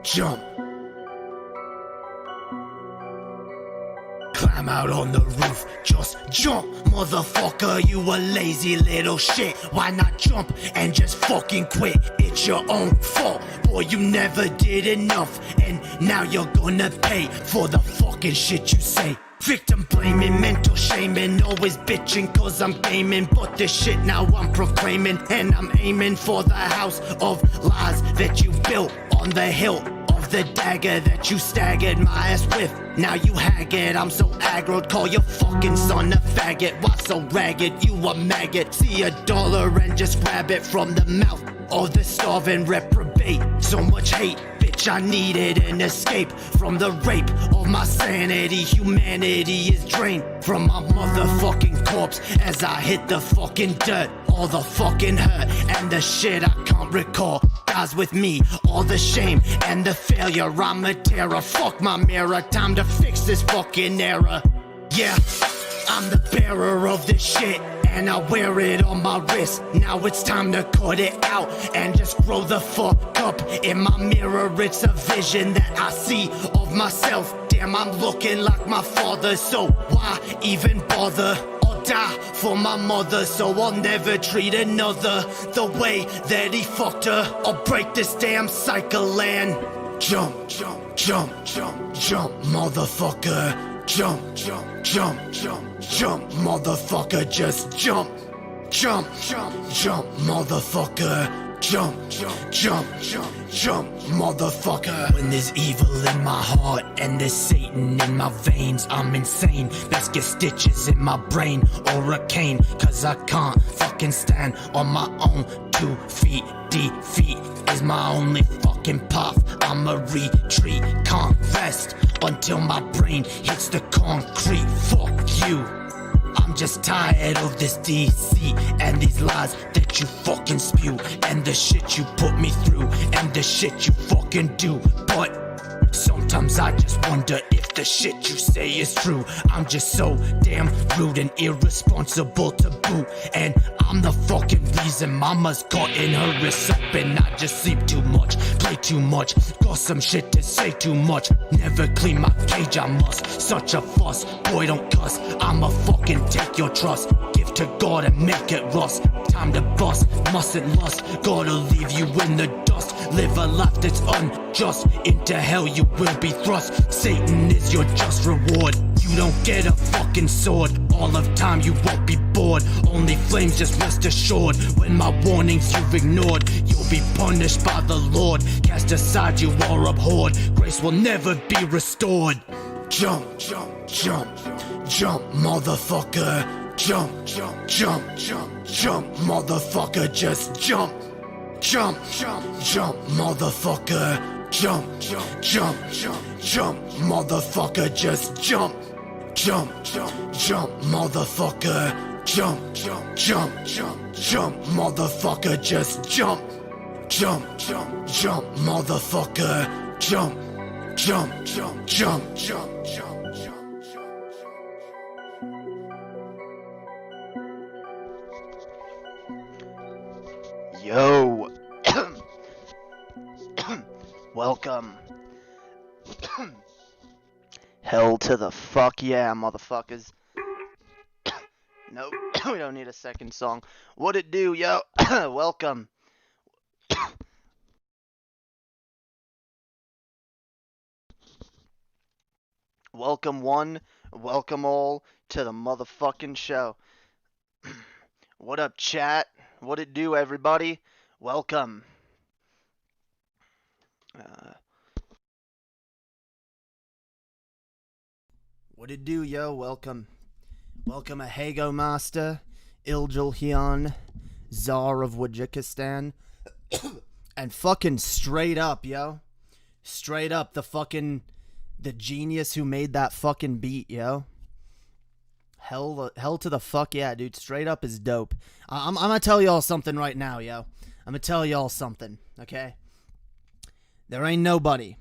jump. Climb out on the roof, just jump, motherfucker, you a lazy little shit. Why not jump and just fucking quit? It's your own fault, boy, you never did enough. And now you're gonna pay for the fucking shit you say. Victim blaming, mental shaming, always bitching cause I'm gaming. But this shit now I'm proclaiming, and I'm aiming for the house of lies that you built on the hill of the dagger that you staggered my ass with. Now you haggard, I'm so aggroed, call your fucking son a faggot. Why so ragged, you a maggot? See $1 and just grab it from the mouth of the starving reprobate. So much hate, bitch, I needed an escape from the rape of my sanity. Humanity is drained from my motherfucking corpse as I hit the fucking dirt. All the fucking hurt and the shit I can't recall dies with me. All the shame and the failure, I'm a terror. Fuck my mirror, time to fix this fucking error. Yeah, I'm the bearer of this shit, and I wear it on my wrist. Now it's time to cut it out and just grow the fuck up. In my mirror, it's a vision that I see of myself. Damn, I'm looking like my father, so why even bother? I'll die for my mother, so I'll never treat another the way that he fucked her. I'll break this damn cycle and jump, jump, jump, jump, jump, motherfucker. Jump, jump, jump, jump, jump, motherfucker, just jump. Jump, jump, jump, motherfucker. Jump, jump, jump, jump, jump, motherfucker. When there's evil in my heart and there's Satan in my veins, I'm insane. Best get stitches in my brain or a cane, cause I can't fucking stand on my own 2 feet. Defeat is my only fucking path. I'ma retreat, can't rest until my brain hits the concrete. Fuck you. I'm just tired of this deceit and these lies that you fucking spew, and the shit you put me through, and the shit you fucking do. But sometimes I just wonder if the shit you say is true. I'm just so damn rude and irresponsible to boot, and I'm the fucking reason mama's gotten her wrists up. And I just sleep too much, play too much, got some shit to say too much. Never clean my cage, I must. Such a fuss, boy don't cuss. I'ma fucking take your trust, give to God and make it rust. Time to bust, mustn't lust, gotta leave you in the dust. Live a life that's unjust, into hell you will be thrust. Satan is your just reward, you don't get a fucking sword. All of time you won't be bored, only flames, just rest assured. When my warnings you've ignored, you'll be punished by the Lord. Cast aside you are abhorred, grace will never be restored. Jump, jump, jump, jump, motherfucker. Jump, jump, jump, jump, jump, motherfucker, just jump. Jump, jump, jump, motherfucker. Jump, jump, jump, jump, jump, motherfucker, just jump. Jump, jump, jump, motherfucker. Jump, jump, jump, jump, jump, motherfucker, just jump. Jump, jump, jump, motherfucker. Jump, jump, jump, jump, jump, jump, jump, jump. Yo, welcome. Hell to the fuck yeah, motherfuckers. Nope, we don't need a second song. What it do, yo? Welcome. Welcome one, welcome all to the motherfucking show. What up, chat? What it do, everybody? Welcome. What it do, yo? Welcome. Welcome, a Hago Master, Iljul Hyun, Tsar of Wajikistan. And fucking straight up, yo. Straight up, the genius who made that fucking beat, yo. Hell to the fuck yeah, dude. Straight up is dope. I'm gonna tell y'all something right now, yo. I'm gonna tell y'all something, okay? There ain't nobody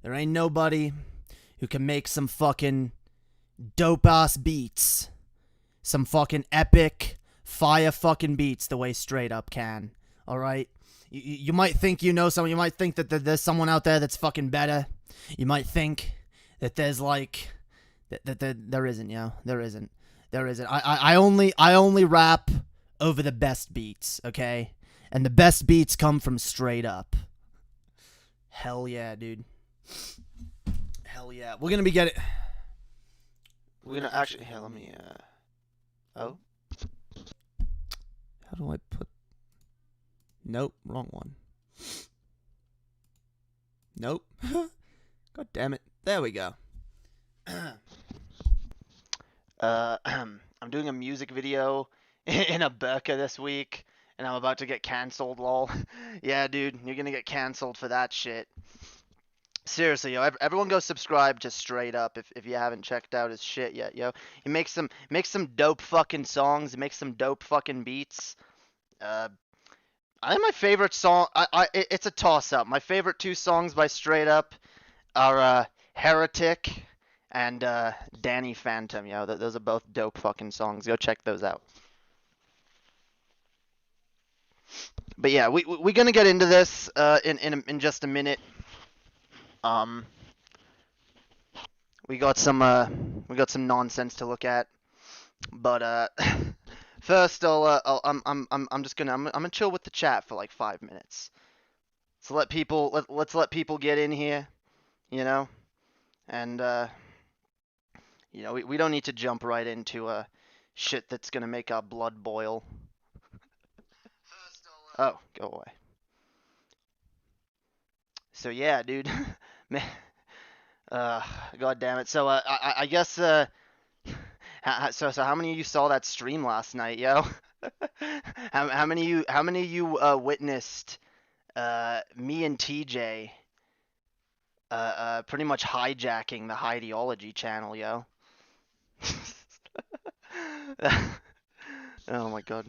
who can make some fucking dope-ass beats. Some fucking epic, fire fucking beats the way Straight Up can, alright? You might think you know someone. You might think that there's someone out there that's fucking better. You might think that there's like that there isn't, yo. There isn't. I only rap over the best beats, okay? And the best beats come from straight up. Hell yeah, dude. Hell yeah. We're gonna actually here, let me oh. How do I put Nope, wrong one. Nope. God damn it. There we go. I'm doing a music video in a burqa this week, and I'm about to get cancelled, lol. Yeah, dude, you're gonna get cancelled for that shit. Seriously, yo, everyone go subscribe to Straight Up if you haven't checked out his shit yet, yo. He makes some dope fucking songs. He makes some dope fucking beats. I think my favorite song, it's a toss-up. My favorite two songs by Straight Up are Heretic and Danny Phantom, yo. Those are both dope fucking songs. Go check those out. But yeah, we're gonna get into this in just a minute. We got some nonsense to look at, but first I'm gonna chill with the chat for like 5 minutes. So let's let people get in here, you know, and you know, we don't need to jump right into shit that's gonna make our blood boil. Oh, go away. So yeah, dude, man, god damn it. So I guess so how many of you saw that stream last night, yo? How many of you witnessed me and TJ pretty much hijacking the Ideology channel, yo? Oh my god.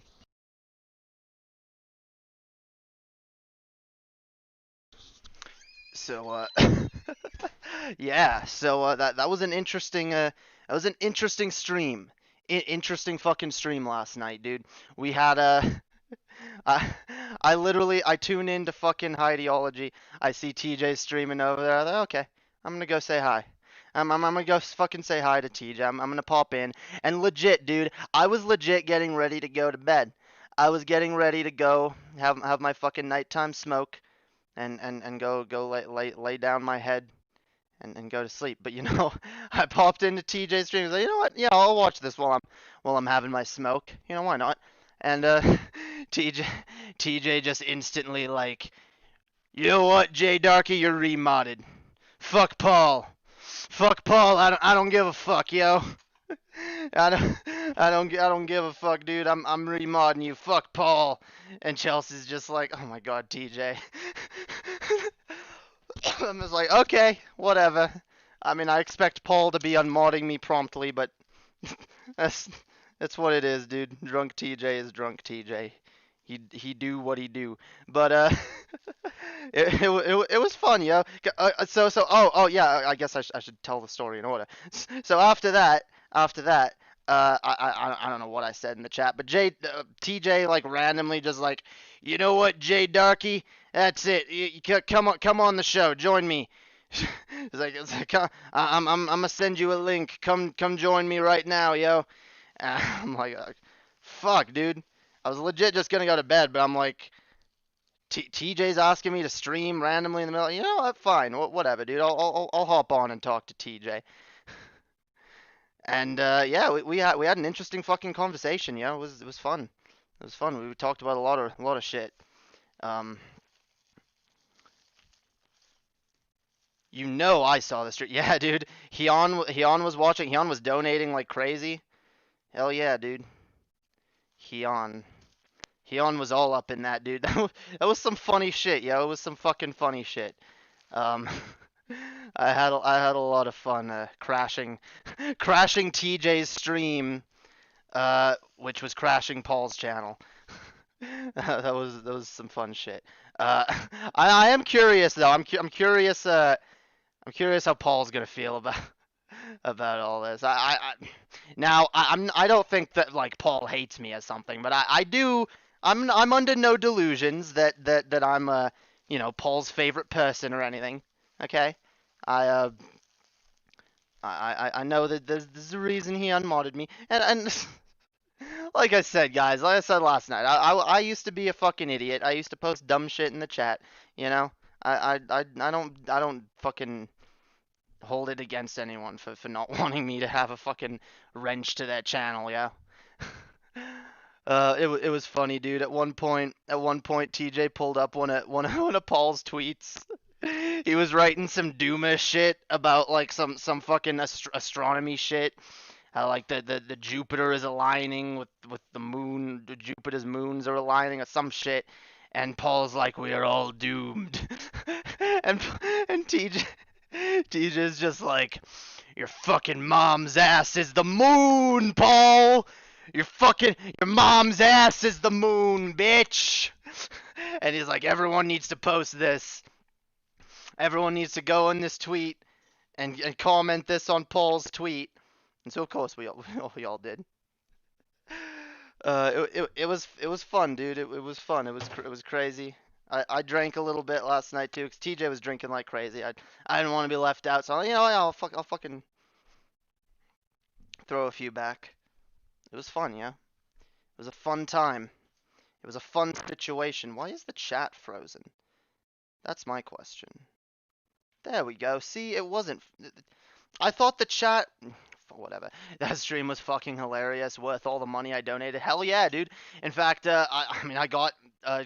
So yeah, so that was an interesting stream. Interesting fucking stream last night, dude. We had I tuned into fucking Ideology. I see TJ streaming over there. I thought, okay, I'm gonna go say hi. I'm gonna go fucking say hi to TJ. I'm gonna pop in. And legit, dude, I was legit getting ready to go to bed. I was getting ready to go have my fucking nighttime smoke and go lay down my head and go to sleep. But you know, I popped into TJ's stream. Like, you know what? Yeah, I'll watch this while I'm having my smoke. You know, why not? And TJ just instantly like, you know what, Jae Darké, you're remodded. Fuck Paul. Fuck Paul. I don't give a fuck, yo. I don't give a fuck, dude. I'm remodding you. Fuck Paul. And Chelsea's just like, oh my god, TJ. I'm just like, okay, whatever. I mean, I expect Paul to be unmodding me promptly, but that's what it is, dude. Drunk TJ is drunk TJ. He do what he do. But it was fun, yo. Oh yeah, I guess I should tell the story in order. So after that, I don't know what I said in the chat, but TJ like randomly just like, you know what, Jae Darké, that's it. You come on the show, join me. It's like I'm gonna send you a link. Come join me right now, yo. I'm like, fuck, dude. I was legit just gonna go to bed, but I'm like, TJ's asking me to stream randomly in the middle. You know what? Fine, whatever, dude. I'll hop on and talk to TJ. And yeah, we had an interesting fucking conversation. Yeah, it was fun. It was fun. We talked about a lot of shit. You know, I saw the stream. Yeah, dude. Hyun was watching. Hyun was donating like crazy. Hell yeah, dude. Hyun was all up in that, dude. That was some funny shit, yo. It was some fucking funny shit. I had a lot of fun crashing TJ's stream, which was crashing Paul's channel. that was some fun shit. I am curious though. I'm curious. I'm curious how Paul's gonna feel about all this. I don't think that like Paul hates me or something, but I do I'm under no delusions that I'm Paul's favorite person or anything. Okay, I uh I know that there's a reason he unmodded me, and like I said, guys, like I said last night, I used to be a fucking idiot. I used to post dumb shit in the chat. You know, I don't fucking hold it against anyone for not wanting me to have a fucking wrench to their channel. Yeah. It was funny, dude. At one point, TJ pulled up one of Paul's tweets. He was writing some Duma shit about like some fucking astronomy shit. How like the Jupiter is aligning with the moon, the Jupiter's moons are aligning or some shit. And Paul's like, we are all doomed. and and TJ's just like, your fucking mom's ass is the moon, Paul. Your mom's ass is the moon, bitch. And he's like, everyone needs to post this. Everyone needs to go on this tweet and comment this on Paul's tweet. And so of course we all did. It was fun, dude. It was fun. It was crazy. I drank a little bit last night too, 'cause TJ was drinking like crazy. I didn't want to be left out, so I'll fucking throw a few back. It was fun, yeah. It was a fun time. It was a fun situation. Why is the chat frozen? That's my question. There we go. See, it wasn't. I thought the chat. Whatever. That stream was fucking hilarious. Worth all the money I donated. Hell yeah, dude. In fact, I got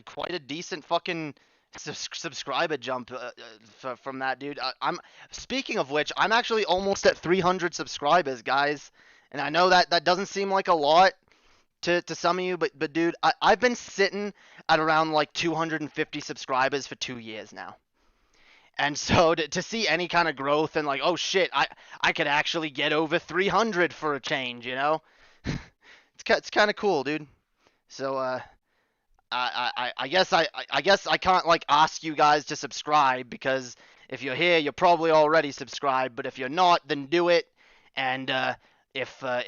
quite a decent fucking subscriber jump from that, dude. Speaking of which, I'm actually almost at 300 subscribers, guys. And I know that doesn't seem like a lot to some of you, but dude, I've been sitting at around like 250 subscribers for 2 years now. And so to see any kind of growth and like, oh shit, I could actually get over 300 for a change, you know? It's kind of cool, dude. So I guess I can't like ask you guys to subscribe, because if you're here, you're probably already subscribed. But if you're not, then do it. And if I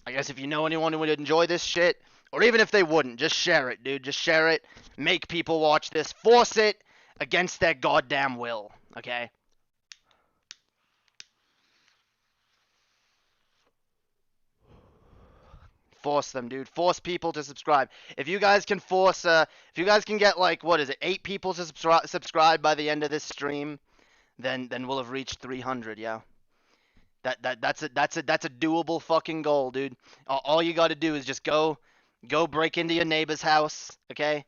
guess if you know anyone who would enjoy this shit, or even if they wouldn't, just share it, dude. Just share it. Make people watch this. Force it against their goddamn will, okay? Force them, dude. Force people to subscribe. If you guys can get like, what is it, 8 people to subscribe by the end of this stream, then we'll have reached 300, yeah. That's a doable fucking goal, dude. All you got to do is just go break into your neighbor's house, okay?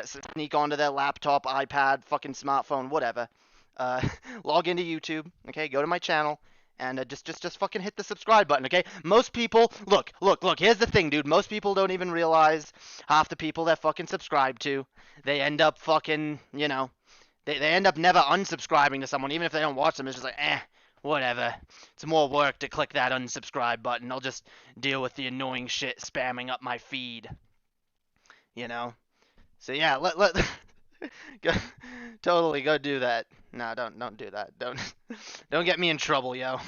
Sneak onto their laptop, iPad, fucking smartphone, whatever. Log into YouTube, okay? Go to my channel and just fucking hit the subscribe button, okay? Most people, look. Here's the thing, dude. Most people don't even realize half the people they're fucking subscribed to. They end up fucking, they end up never unsubscribing to someone, even if they don't watch them. It's just like, whatever. It's more work to click that unsubscribe button. I'll just deal with the annoying shit spamming up my feed. So yeah, let go, totally go do that. No, don't do that. Don't get me in trouble, yo.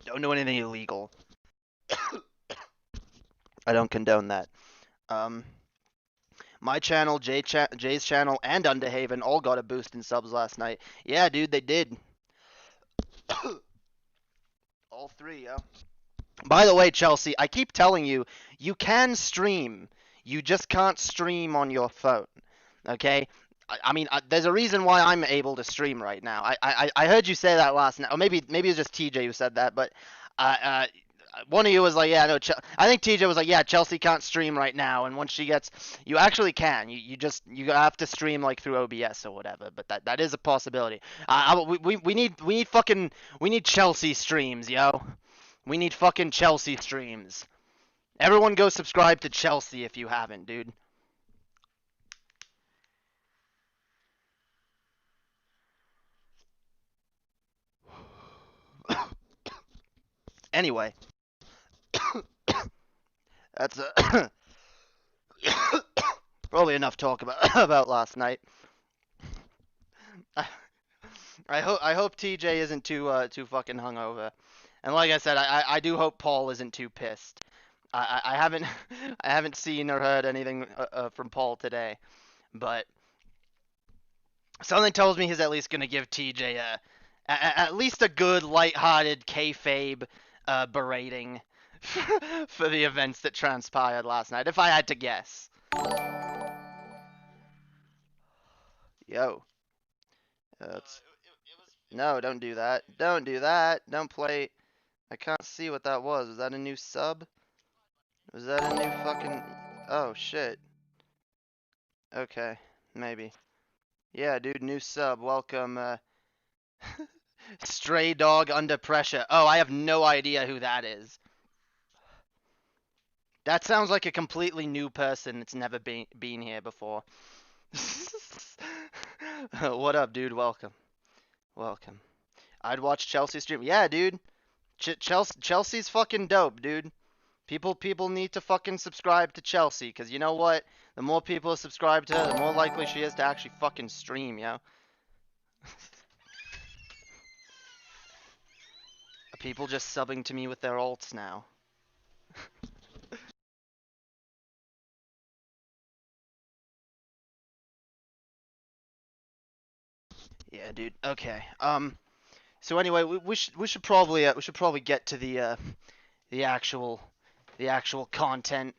Don't do anything illegal. I don't condone that. My channel, Jay's channel, and Underhaven all got a boost in subs last night. Yeah, dude, they did. All 3, yeah. By the way, Chelsea, I keep telling you, you can stream. You just can't stream on your phone. Okay? I mean, there's a reason why I'm able to stream right now. I heard you say that last night. Or maybe it was just TJ who said that, but one of you was like, yeah, no, I think TJ was like, yeah, Chelsea can't stream right now, and once she gets, you actually can. You have to stream like through OBS or whatever, but that is a possibility. We need Chelsea streams, yo. We need fucking Chelsea streams. Everyone go subscribe to Chelsea if you haven't, dude. Anyway. That's probably enough talk about last night. I hope TJ isn't too fucking hungover. And like I said, I do hope Paul isn't too pissed. I haven't I haven't seen or heard anything from Paul today, but something tells me he's at least gonna give TJ at least a good lighthearted kayfabe berating for the events that transpired last night, if I had to guess. Yo, no, don't do that. Don't do that. Don't play. I can't see what that was. Was that a new sub? Was that a new fucking... Oh, shit. Okay, maybe. Yeah, dude, new sub. Welcome, Stray Dog Under Pressure. Oh, I have no idea who that is. That sounds like a completely new person that's never been here before. What up, dude? Welcome. Welcome. I'd watch Chelsea stream. Yeah, dude. Chelsea's fucking dope, dude. People need to fucking subscribe to Chelsea, because you know what? The more people subscribe to her, the more likely she is to actually fucking stream, yo. Are people just subbing to me with their alts now? Yeah, dude. Okay. So anyway, we should probably get to the actual content.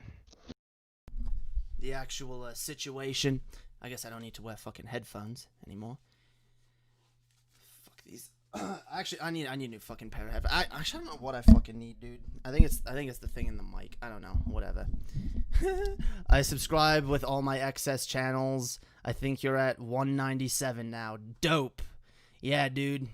The actual situation. I guess I don't need to wear fucking headphones anymore. Fuck these. Actually, I need a new fucking pair of headphones. I actually don't know what I fucking need, dude. I think it's the thing in the mic. I don't know. Whatever. I subscribe with all my excess channels. I think you're at 197 now. Dope. Yeah, dude.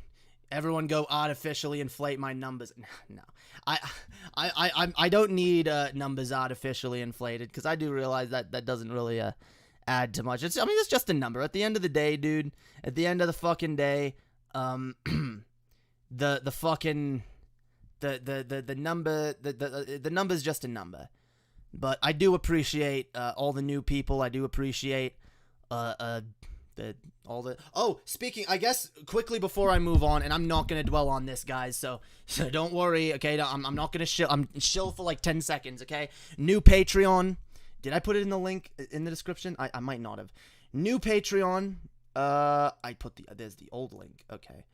Everyone go artificially inflate my numbers. No. I don't need numbers artificially inflated, because I do realize that doesn't really add too much. It's just a number. At the end of the day, dude. At the end of the fucking day, the number's just a number. But I do appreciate all the new people. I do appreciate speaking, I guess, quickly before I move on, and I'm not gonna dwell on this, guys, so don't worry, okay? I'm not gonna chill. I'm chill for like 10 seconds, okay? New Patreon. Did I put it in the link in the description? I might not have. New Patreon. I put there's the old link. Okay.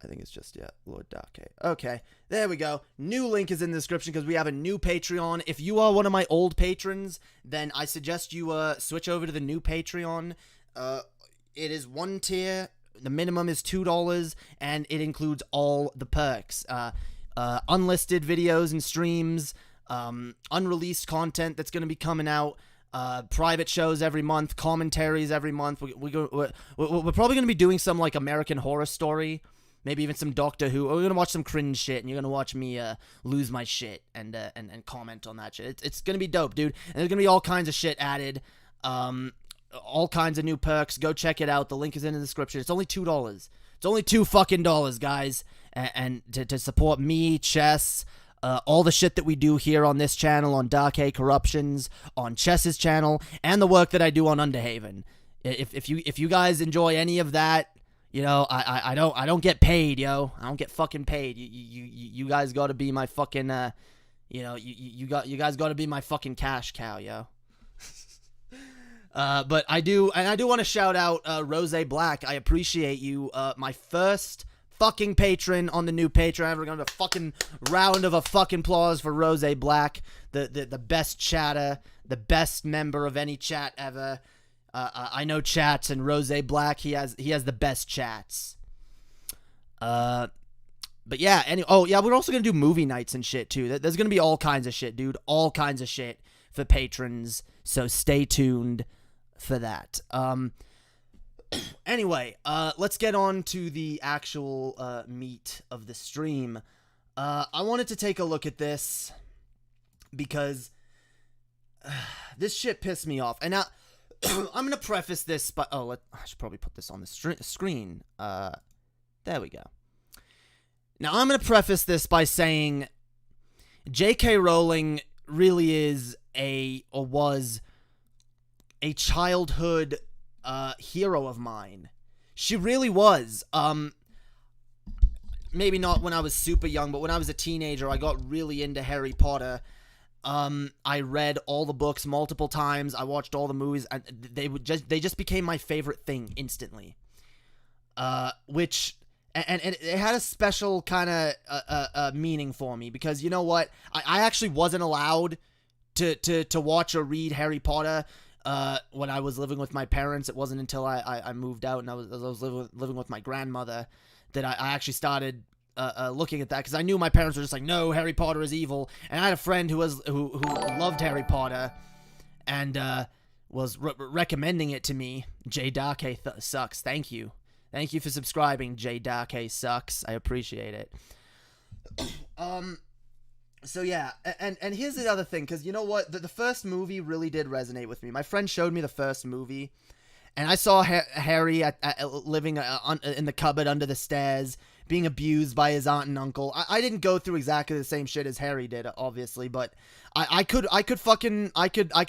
I think it's just, yeah, Lord Darké. Okay, there we go. New link is in the description, because we have a new Patreon. If you are one of my old patrons, then I suggest you switch over to the new Patreon. It is one tier. The minimum is $2, and it includes all the perks. Unlisted videos and streams, unreleased content that's going to be coming out, private shows every month, commentaries every month. We're probably going to be doing some, like, American Horror Story. Maybe even some Doctor Who. We're gonna watch some cringe shit, and you're gonna watch me lose my shit and comment on that shit. It's gonna be dope, dude. And there's gonna be all kinds of shit added, all kinds of new perks. Go check it out. The link is in the description. It's only $2. It's only $2 fucking dollars, guys. And to support me, Chess, all the shit that we do here on this channel, on Darké Corruptions, on Chess's channel, and the work that I do on Underhaven. If you guys enjoy any of that. You know, I don't get paid, yo. I don't get fucking paid. You guys gotta be my fucking you guys gotta be my fucking cash cow, yo. But I do want to shout out Rose Black. I appreciate you. My first fucking patron on the new Patreon. We're gonna have a fucking round of a fucking applause for Rose Black, the best chatter, the best member of any chat ever. I know chats, and Rose Black, he has the best chats. But yeah, we're also gonna do movie nights and shit too. There's gonna be all kinds of shit, dude. All kinds of shit for patrons. So stay tuned for that. Anyway, let's get on to the actual meat of the stream. I wanted to take a look at this because this shit pissed me off, and now. I'm going to preface this by... I should probably put this on the screen. There we go. Now, I'm going to preface this by saying J.K. Rowling really is was a childhood hero of mine. She really was. Maybe not when I was super young, but when I was a teenager, I got really into Harry Potter. I read all the books multiple times. I watched all the movies, and they just became my favorite thing instantly. Which it had a special kind of meaning for me, because you know what? I actually wasn't allowed to watch or read Harry Potter when I was living with my parents. It wasn't until I moved out and I was living with my grandmother that I actually started looking at that, because I knew my parents were just like, no, Harry Potter is evil. And I had a friend who loved Harry Potter and was recommending it to me. Jae Darké sucks. Thank you for subscribing, Jae Darké sucks. I appreciate it. So yeah, and here's the other thing, because you know what, the first movie really did resonate with me. My friend showed me the first movie, and I saw Harry living in the cupboard under the stairs, being abused by his aunt and uncle. I didn't go through exactly the same shit as Harry did, obviously, but I could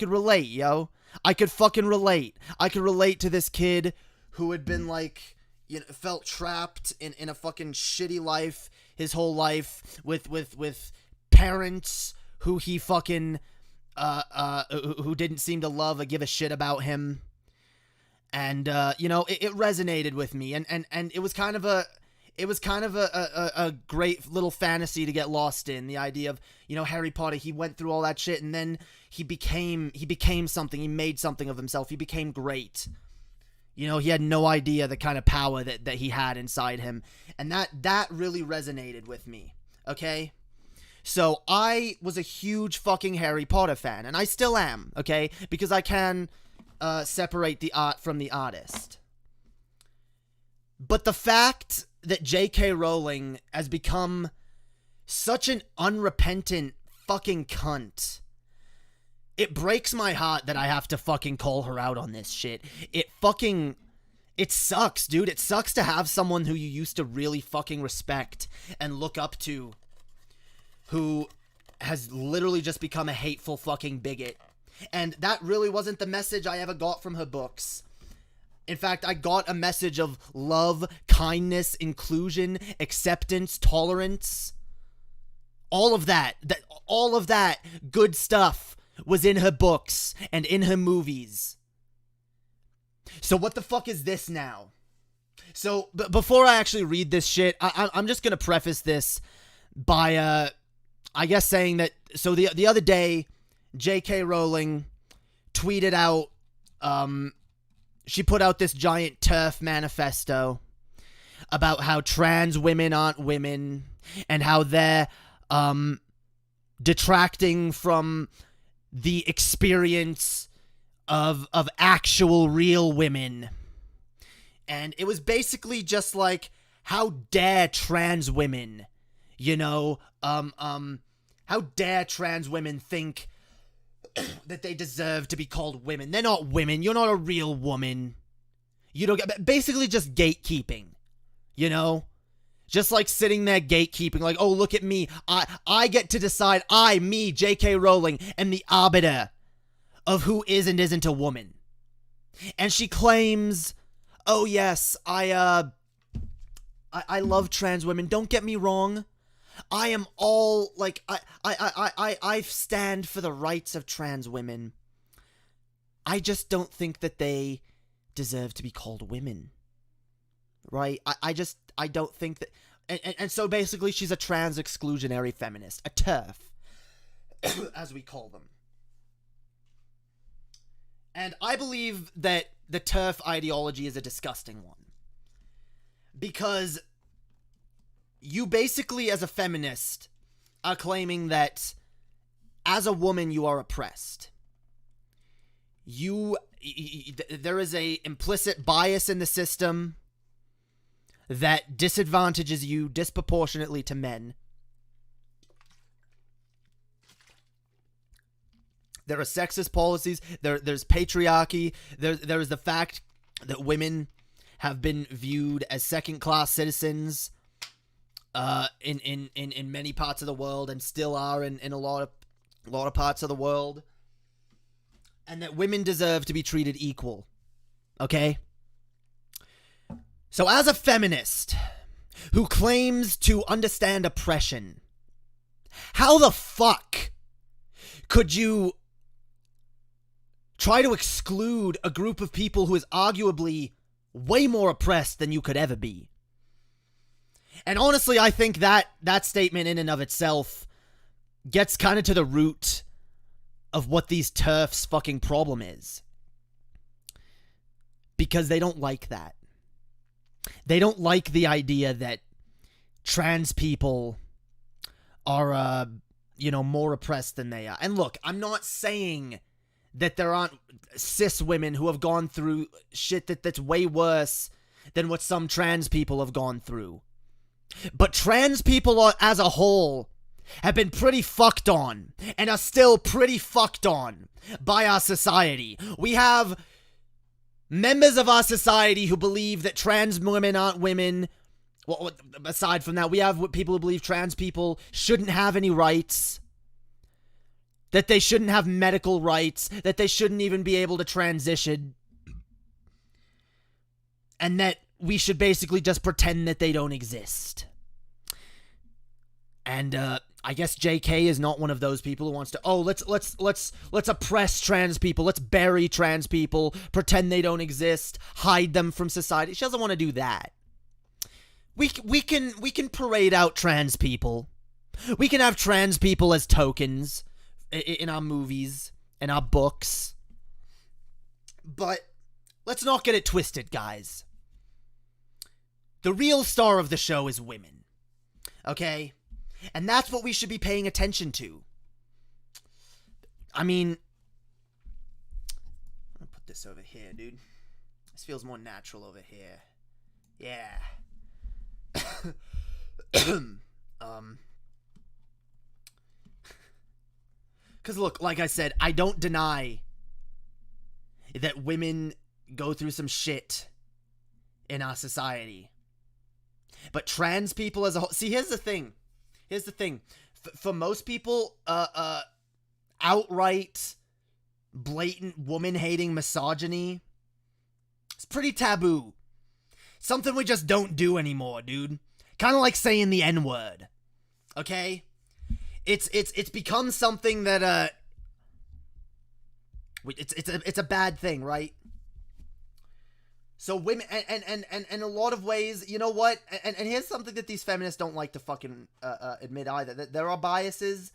relate, yo. I could fucking relate. I could relate to this kid who had been like, you know, felt trapped in a fucking shitty life his whole life with parents who he fucking who didn't seem to love or give a shit about him. And you know, it resonated with me, and it was kind of a great little fantasy to get lost in. The idea of, you know, Harry Potter, he went through all that shit, and then he became something. He made something of himself. He became great. You know, he had no idea the kind of power that he had inside him, and that really resonated with me. Okay, so I was a huge fucking Harry Potter fan, and I still am. Okay, because I can separate the art from the artist. But the fact that J.K. Rowling has become such an unrepentant fucking cunt, it breaks my heart that I have to fucking call her out on this shit. It sucks, dude. It sucks to have someone who you used to really fucking respect and look up to, who has literally just become a hateful fucking bigot. And that really wasn't the message I ever got from her books. In fact, I got a message of love, kindness, inclusion, acceptance, tolerance. All of that good stuff was in her books and in her movies. So what the fuck is this now? So before I actually read this shit, I'm just gonna preface this by I guess saying that, so the other day, J.K. Rowling tweeted out, she put out this giant TERF manifesto about how trans women aren't women, and how they're detracting from the experience of actual real women. And it was basically just like, how dare trans women, you know, how dare trans women think that they deserve to be called women. They're not women. You're not a real woman. You don't get, basically just gatekeeping, you know, just like sitting there gatekeeping, like, oh, look at me. I get to decide. Me, J.K. Rowling, am the arbiter of who is and isn't a woman. And she claims, oh yes, I love trans women. Don't get me wrong. I am all, like, I stand for the rights of trans women. I just don't think that they deserve to be called women. Right? I don't think that, and so basically she's a trans exclusionary feminist, a TERF, as we call them. And I believe that the TERF ideology is a disgusting one. Because you basically, as a feminist, are claiming that as a woman you are oppressed. There is a implicit bias in the system that disadvantages you disproportionately to men. There are sexist policies. There's patriarchy. There is the fact that women have been viewed as second-class citizens in many parts of the world, and still are in a lot of parts of the world, and that women deserve to be treated equal. Okay? So as a feminist who claims to understand oppression, how the fuck could you try to exclude a group of people who is arguably way more oppressed than you could ever be? And honestly, I think that statement in and of itself gets kind of to the root of what these TERFs' fucking problem is. Because they don't like that. They don't like the idea that trans people are, more oppressed than they are. And look, I'm not saying that there aren't cis women who have gone through shit that's way worse than what some trans people have gone through. But trans people as a whole have been pretty fucked on, and are still pretty fucked on by our society. We have members of our society who believe that trans women aren't women. Well, aside from that, we have people who believe trans people shouldn't have any rights, that they shouldn't have medical rights, that they shouldn't even be able to transition, and that we should basically just pretend that they don't exist. And I guess JK is not one of those people who wants to, let's oppress trans people, let's bury trans people, pretend they don't exist, hide them from society. She doesn't want to do that. We can parade out trans people. We can have trans people as tokens in our movies, in our books. But let's not get it twisted, guys. The real star of the show is women. Okay? And that's what we should be paying attention to. I mean, I'm gonna put this over here, dude. This feels more natural over here. Yeah. Because look, like I said, I don't deny that women go through some shit in our society. But trans people as a whole... See, here's the thing. For most people, outright, blatant woman-hating misogyny, it's pretty taboo. Something we just don't do anymore, dude. Kind of like saying the N-word. Okay? It's become something that, it's a bad thing, right? So women, and in a lot of ways, you know what? And here's something that these feminists don't like to fucking admit either. That there are biases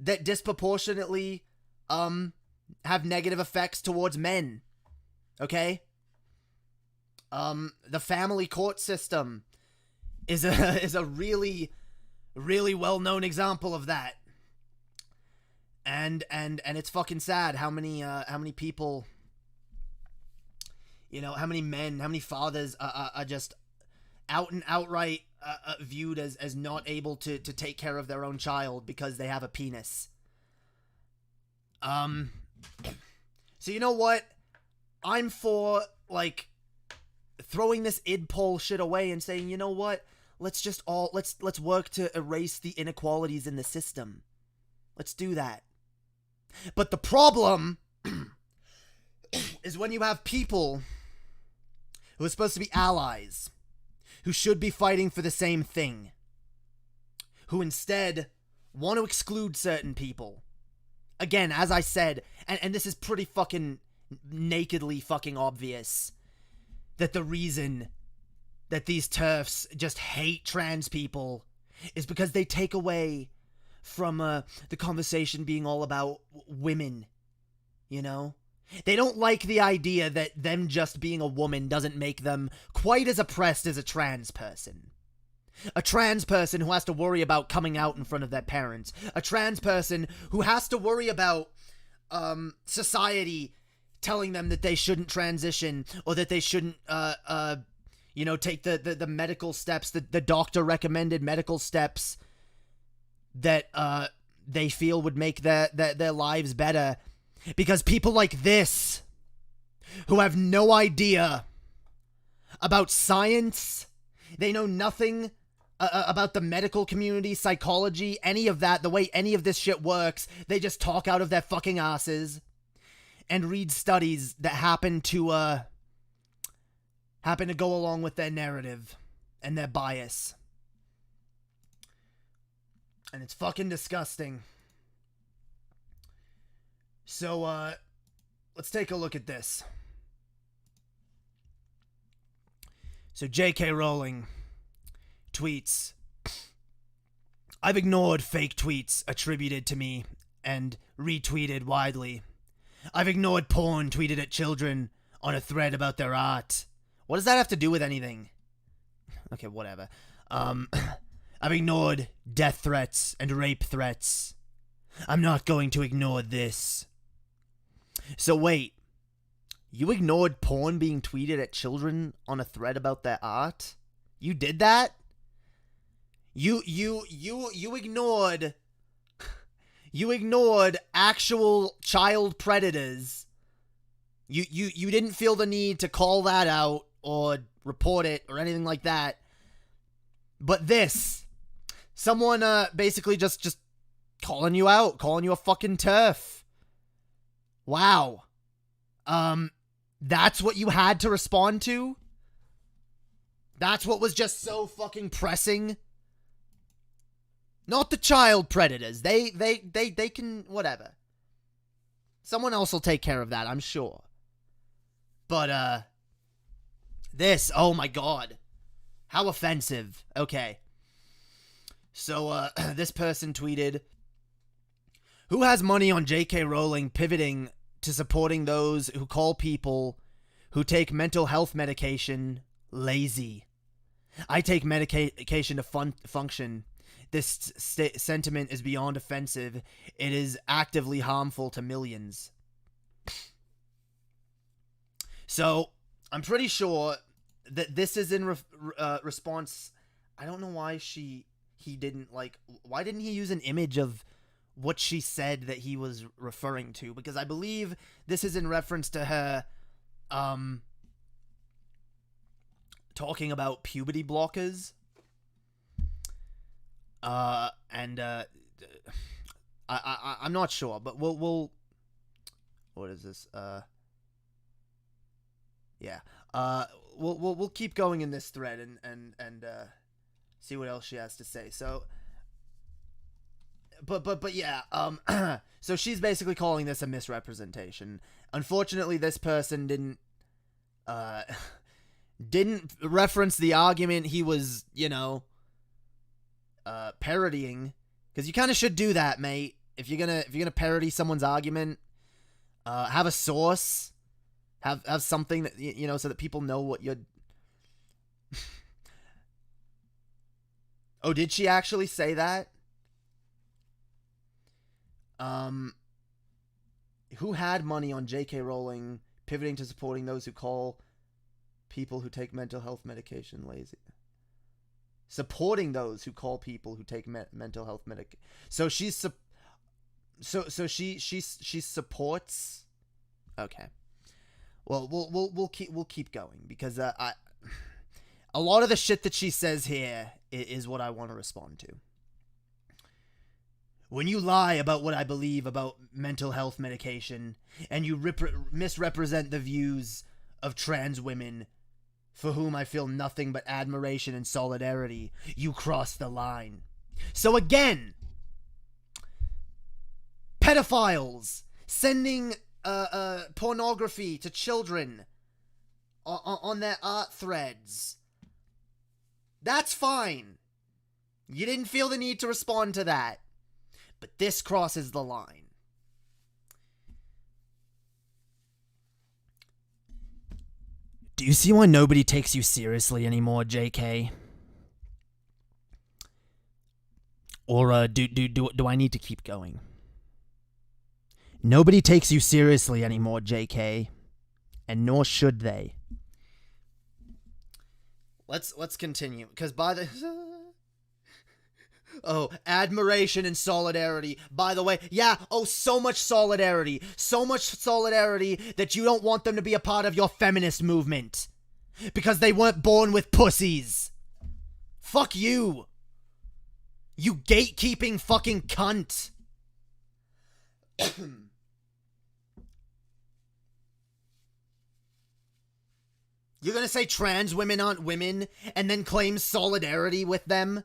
that disproportionately have negative effects towards men. Okay? The family court system is a really, really well-known example of that. And it's fucking sad how many people... how many men, how many fathers are just outright viewed as not able to take care of their own child because they have a penis. So you know what? I'm for, throwing this id poll shit away and saying, you know what? Let's work to erase the inequalities in the system. Let's do that. But the problem is when you have people who are supposed to be allies, who should be fighting for the same thing, who instead want to exclude certain people. Again, as I said, and this is pretty fucking nakedly fucking obvious, that the reason that these TERFs just hate trans people is because they take away from the conversation being all about women, They don't like the idea that them just being a woman doesn't make them quite as oppressed as a trans person. A trans person who has to worry about coming out in front of their parents. A trans person who has to worry about society telling them that they shouldn't transition or that they shouldn't, take the medical steps, the doctor recommended medical steps that they feel would make their lives better. Because people like this, who have no idea about science, they know nothing about the medical community, psychology, any of that, the way any of this shit works, they just talk out of their fucking asses and read studies that happen to happen to go along with their narrative and their bias. And it's fucking disgusting. So, let's take a look at this. So, J.K. Rowling tweets, I've ignored fake tweets attributed to me and retweeted widely. I've ignored porn tweeted at children on a thread about their art. What does that have to do with anything? Okay, whatever. I've ignored death threats and rape threats. I'm not going to ignore this. So wait, you ignored porn being tweeted at children on a thread about their art? You did that? You ignored actual child predators. You didn't feel the need to call that out or report it or anything like that. But this, someone basically just calling you out, calling you a fucking TERF. Wow. That's what you had to respond to? That's what was just so fucking pressing? Not the child predators. They can, whatever. Someone else will take care of that, I'm sure. But, this, oh my god. How offensive. Okay. So, this person tweeted, who has money on J.K. Rowling pivoting to supporting those who call people who take mental health medication lazy? I take medication to function. This sentiment is beyond offensive. It is actively harmful to millions. So, I'm pretty sure that this is in response. I don't know why he didn't, like, why didn't he use an image of what she said that he was referring to? Because I believe this is in reference to her, talking about puberty blockers. I'm not sure, but we'll what is this? Yeah. We'll keep going in this thread and see what else she has to say. So, but yeah, so she's basically calling this a misrepresentation. Unfortunately, this person didn't reference the argument he was, parodying, because you kind of should do that, mate. If you're gonna parody someone's argument, have a source, have something that so that people know what you're. Oh, did she actually say that? Who had money on J.K. Rowling pivoting to supporting those who call people who take mental health medication lazy? Supporting those who call people who take mental health medication. So she supports. Okay. Well, we'll keep going, because a lot of the shit that she says here is what I want to respond to. When you lie about what I believe about mental health medication, and you misrepresent the views of trans women, for whom I feel nothing but admiration and solidarity, you cross the line. So again, pedophiles sending pornography to children on their art threads. That's fine. You didn't feel the need to respond to that. But this crosses the line. Do you see why nobody takes you seriously anymore, JK? Or do I need to keep going? Nobody takes you seriously anymore, JK, and nor should they. Let's continue, because by the admiration and solidarity. By the way, yeah, so much solidarity. So much solidarity that you don't want them to be a part of your feminist movement. Because they weren't born with pussies. Fuck you. You gatekeeping fucking cunt. You're gonna say trans women aren't women and then claim solidarity with them?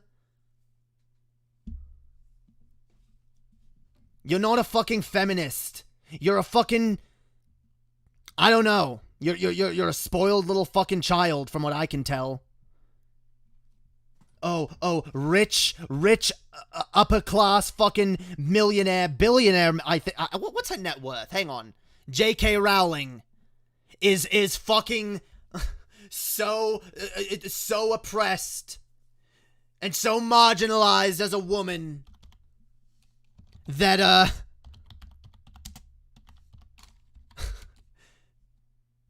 You're not a fucking feminist. You're a fucking... I don't know. You're a spoiled little fucking child, from what I can tell. Rich, upper class fucking millionaire, billionaire. What's her net worth? Hang on. J.K. Rowling is fucking so oppressed and so marginalized as a woman that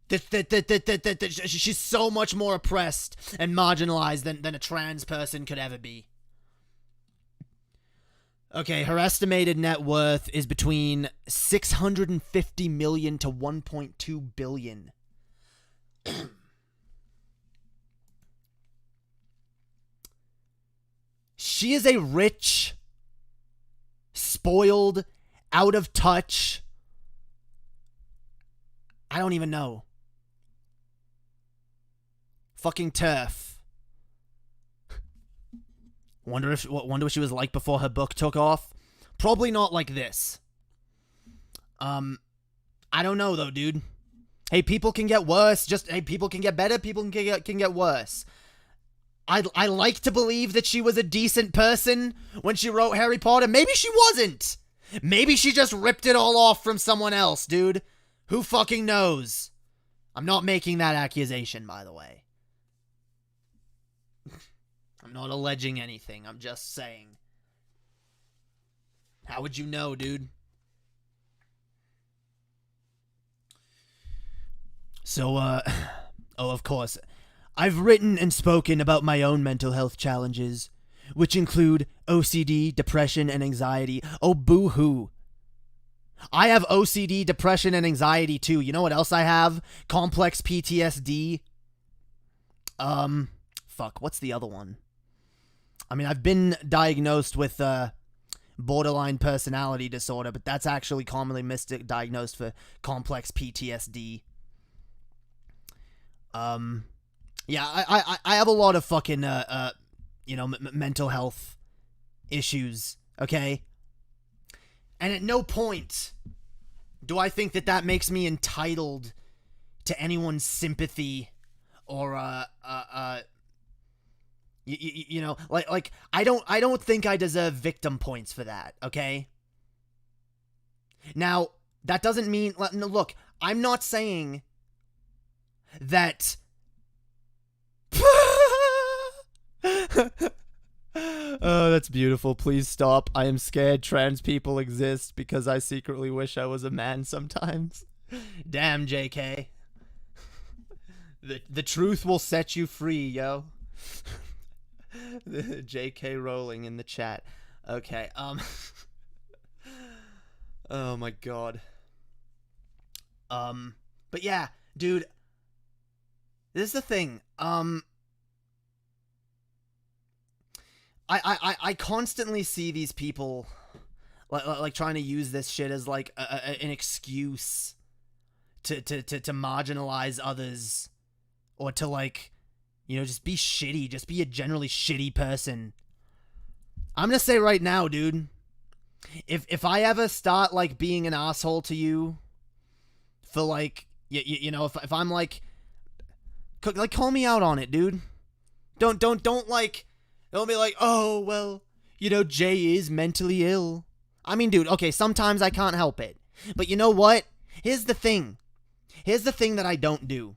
that she's so much more oppressed and marginalized than a trans person could ever be. Okay, her estimated net worth is between 650 million to 1.2 billion. She is a rich, spoiled, out of touch, I don't even know, fucking TERF. Wonder what she was like before her book took off. Probably not like this. I don't know though, dude. Hey, people can get worse. People can get better. People can get worse. I like to believe that she was a decent person when she wrote Harry Potter. Maybe she wasn't. Maybe she just ripped it all off from someone else, dude. Who fucking knows? I'm not making that accusation, by the way. I'm not alleging anything. I'm just saying. How would you know, dude? So, of course, I've written and spoken about my own mental health challenges, which include OCD, depression, and anxiety. Oh, boo-hoo. I have OCD, depression, and anxiety, too. You know what else I have? Complex PTSD. Fuck, what's the other one? I mean, I've been diagnosed with, borderline personality disorder, but that's actually commonly misdiagnosed for complex PTSD. Yeah, I have a lot of fucking, mental health issues, okay? And at no point do I think that makes me entitled to anyone's sympathy or, like I don't think I deserve victim points for that, okay? Now, that doesn't mean, look, I'm not saying that oh, that's beautiful. Please stop. I am scared trans people exist because I secretly wish I was a man sometimes. Damn, JK. The truth will set you free, yo. JK Rowling in the chat. Okay, oh my god. But yeah, dude, this is the thing. I constantly see these people like trying to use this shit as like an excuse to marginalize others, or to, like, just be shitty, just be a generally shitty person. I'm gonna say right now, dude, if I ever start like being an asshole to you for like if I'm like call me out on it, dude. Don't be like, oh, well, Jay is mentally ill. I mean, dude, okay, sometimes I can't help it. But you know what? Here's the thing that I don't do.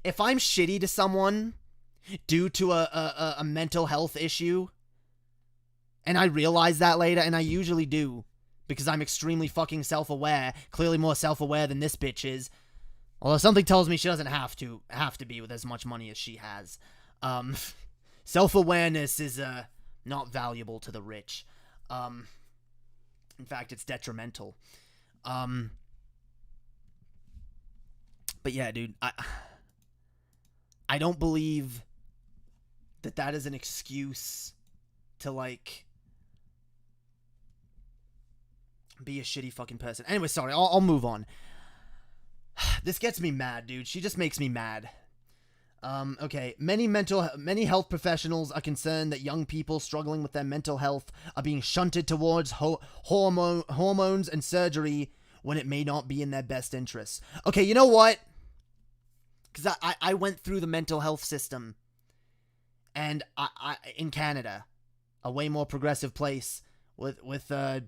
If I'm shitty to someone due to a mental health issue, and I realize that later, and I usually do, because I'm extremely fucking self-aware, clearly more self-aware than this bitch is, although something tells me she doesn't have to be with as much money as she has. Self-awareness is not valuable to the rich. In fact, it's detrimental. But yeah, dude, I don't believe that is an excuse to, like, be a shitty fucking person. Anyway, sorry, I'll move on. This gets me mad, dude. She just makes me mad. Okay. Many health professionals are concerned that young people struggling with their mental health are being shunted towards hormones and surgery when it may not be in their best interests. Okay, you know what? Because I went through the mental health system, and I in Canada, a way more progressive place with a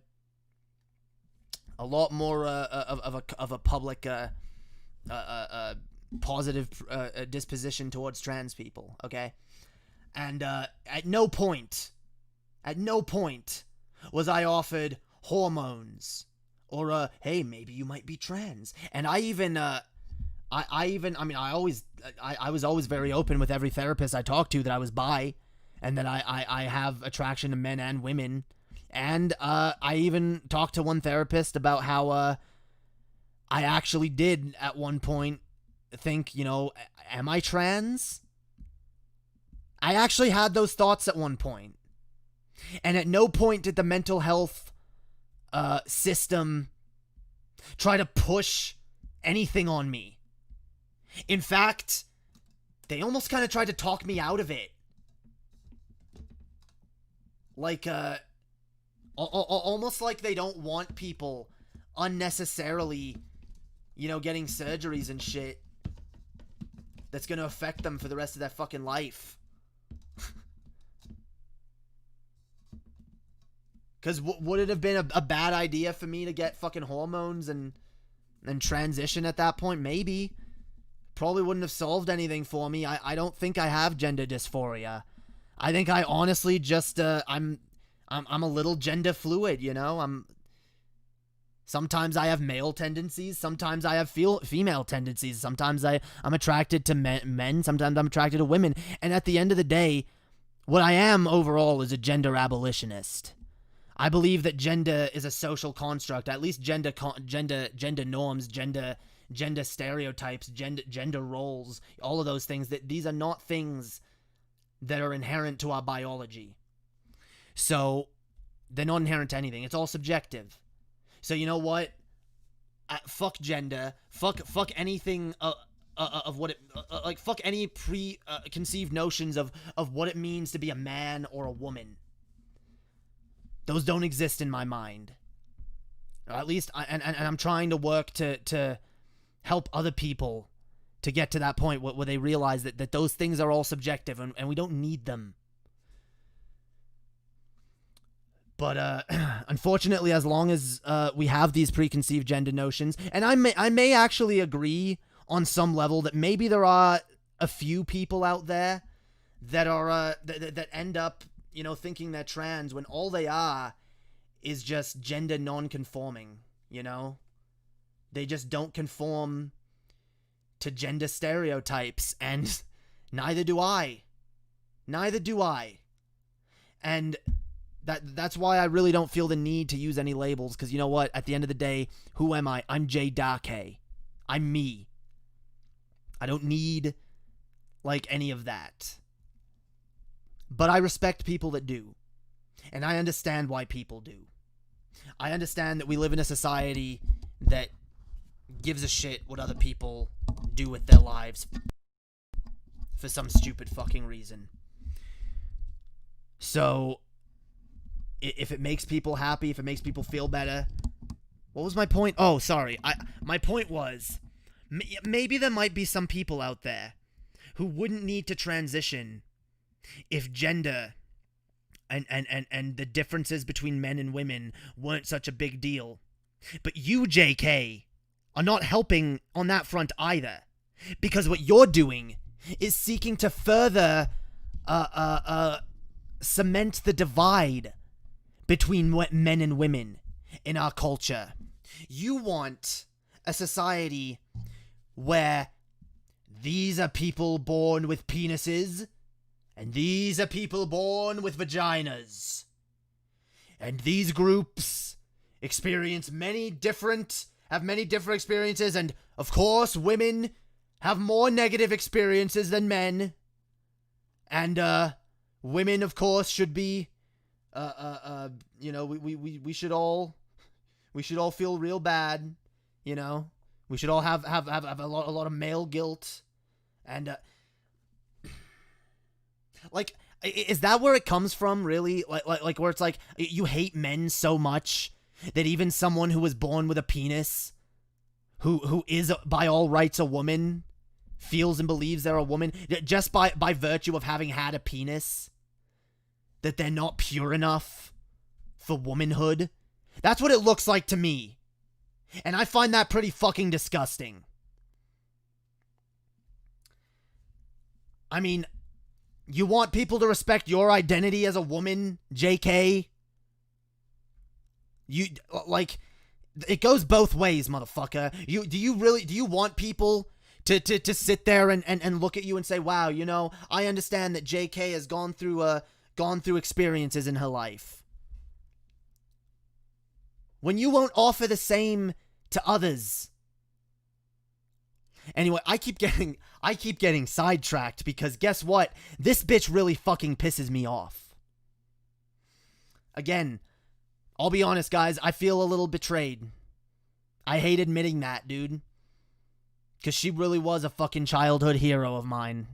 lot more of a public positive disposition towards trans people. Okay, and at no point was I offered hormones or hey, maybe you might be trans. And I was always very open with every therapist I talked to that I was bi, and that I have attraction to men and women. And I even talked to one therapist about how I actually did at one point think, am I trans? I actually had those thoughts at one point. And at no point did the mental health system try to push anything on me. In fact, they almost kind of tried to talk me out of it. Like, almost like they don't want people unnecessarily, getting surgeries and shit that's gonna affect them for the rest of their fucking life. Because would it have been a bad idea for me to get fucking hormones and transition at that point? Maybe. Probably wouldn't have solved anything for me. I don't think I have gender dysphoria. I think I honestly just I'm a little gender fluid, Sometimes I have male tendencies, sometimes I have female tendencies, sometimes I'm attracted to men, sometimes I'm attracted to women. And at the end of the day, what I am overall is a gender abolitionist. I believe that gender is a social construct, at least gender norms, gender stereotypes, gender roles, all of those things, that these are not things that are inherent to our biology. So they're not inherent to anything. It's all subjective. So you know what? Fuck gender. Fuck anything of what it like. Fuck any preconceived notions of what it means to be a man or a woman. Those don't exist in my mind. Or at least, and I'm trying to work to help other people to get to that point where they realize that those things are all subjective and we don't need them. But unfortunately, as long as we have these preconceived gender notions, and I may actually agree on some level that maybe there are a few people out there that are that end up thinking they're trans when all they are is just gender non-conforming. They just don't conform to gender stereotypes, and neither do I. And that's why I really don't feel the need to use any labels, because you know what? At the end of the day, who am I? I'm Jae Darké. I'm me. I don't need, any of that. But I respect people that do. And I understand why people do. I understand that we live in a society that gives a shit what other people do with their lives for some stupid fucking reason. So if it makes people happy, if it makes people feel better. What was my point? Oh, sorry. My point was, maybe there might be some people out there who wouldn't need to transition if gender and the differences between men and women weren't such a big deal. But you, JK, are not helping on that front either. Because what you're doing is seeking to further cement the divide between men and women in our culture. You want a society where these are people born with penises, and these are people born with vaginas. And these groups have many different experiences, and of course women have more negative experiences than men. And women, of course, should be we should all feel real bad, we should all have a lot of male guilt. And Like, is that where it comes from, really? Like where it's like, you hate men so much that even someone who was born with a penis, who is, by all rights, a woman, feels and believes they're a woman, just by virtue of having had a penis, that they're not pure enough for womanhood? That's what it looks like to me. And I find that pretty fucking disgusting. I mean, you want people to respect your identity as a woman, JK? You, like, it goes both ways, motherfucker. Do you want people to sit there and look at you and say, wow, you know, I understand that JK has gone through experiences in her life. When you won't offer the same to others. Anyway, I keep getting sidetracked because guess what? This bitch really fucking pisses me off. Again, I'll be honest, guys, I feel a little betrayed. I hate admitting that, dude. Because she really was a fucking childhood hero of mine.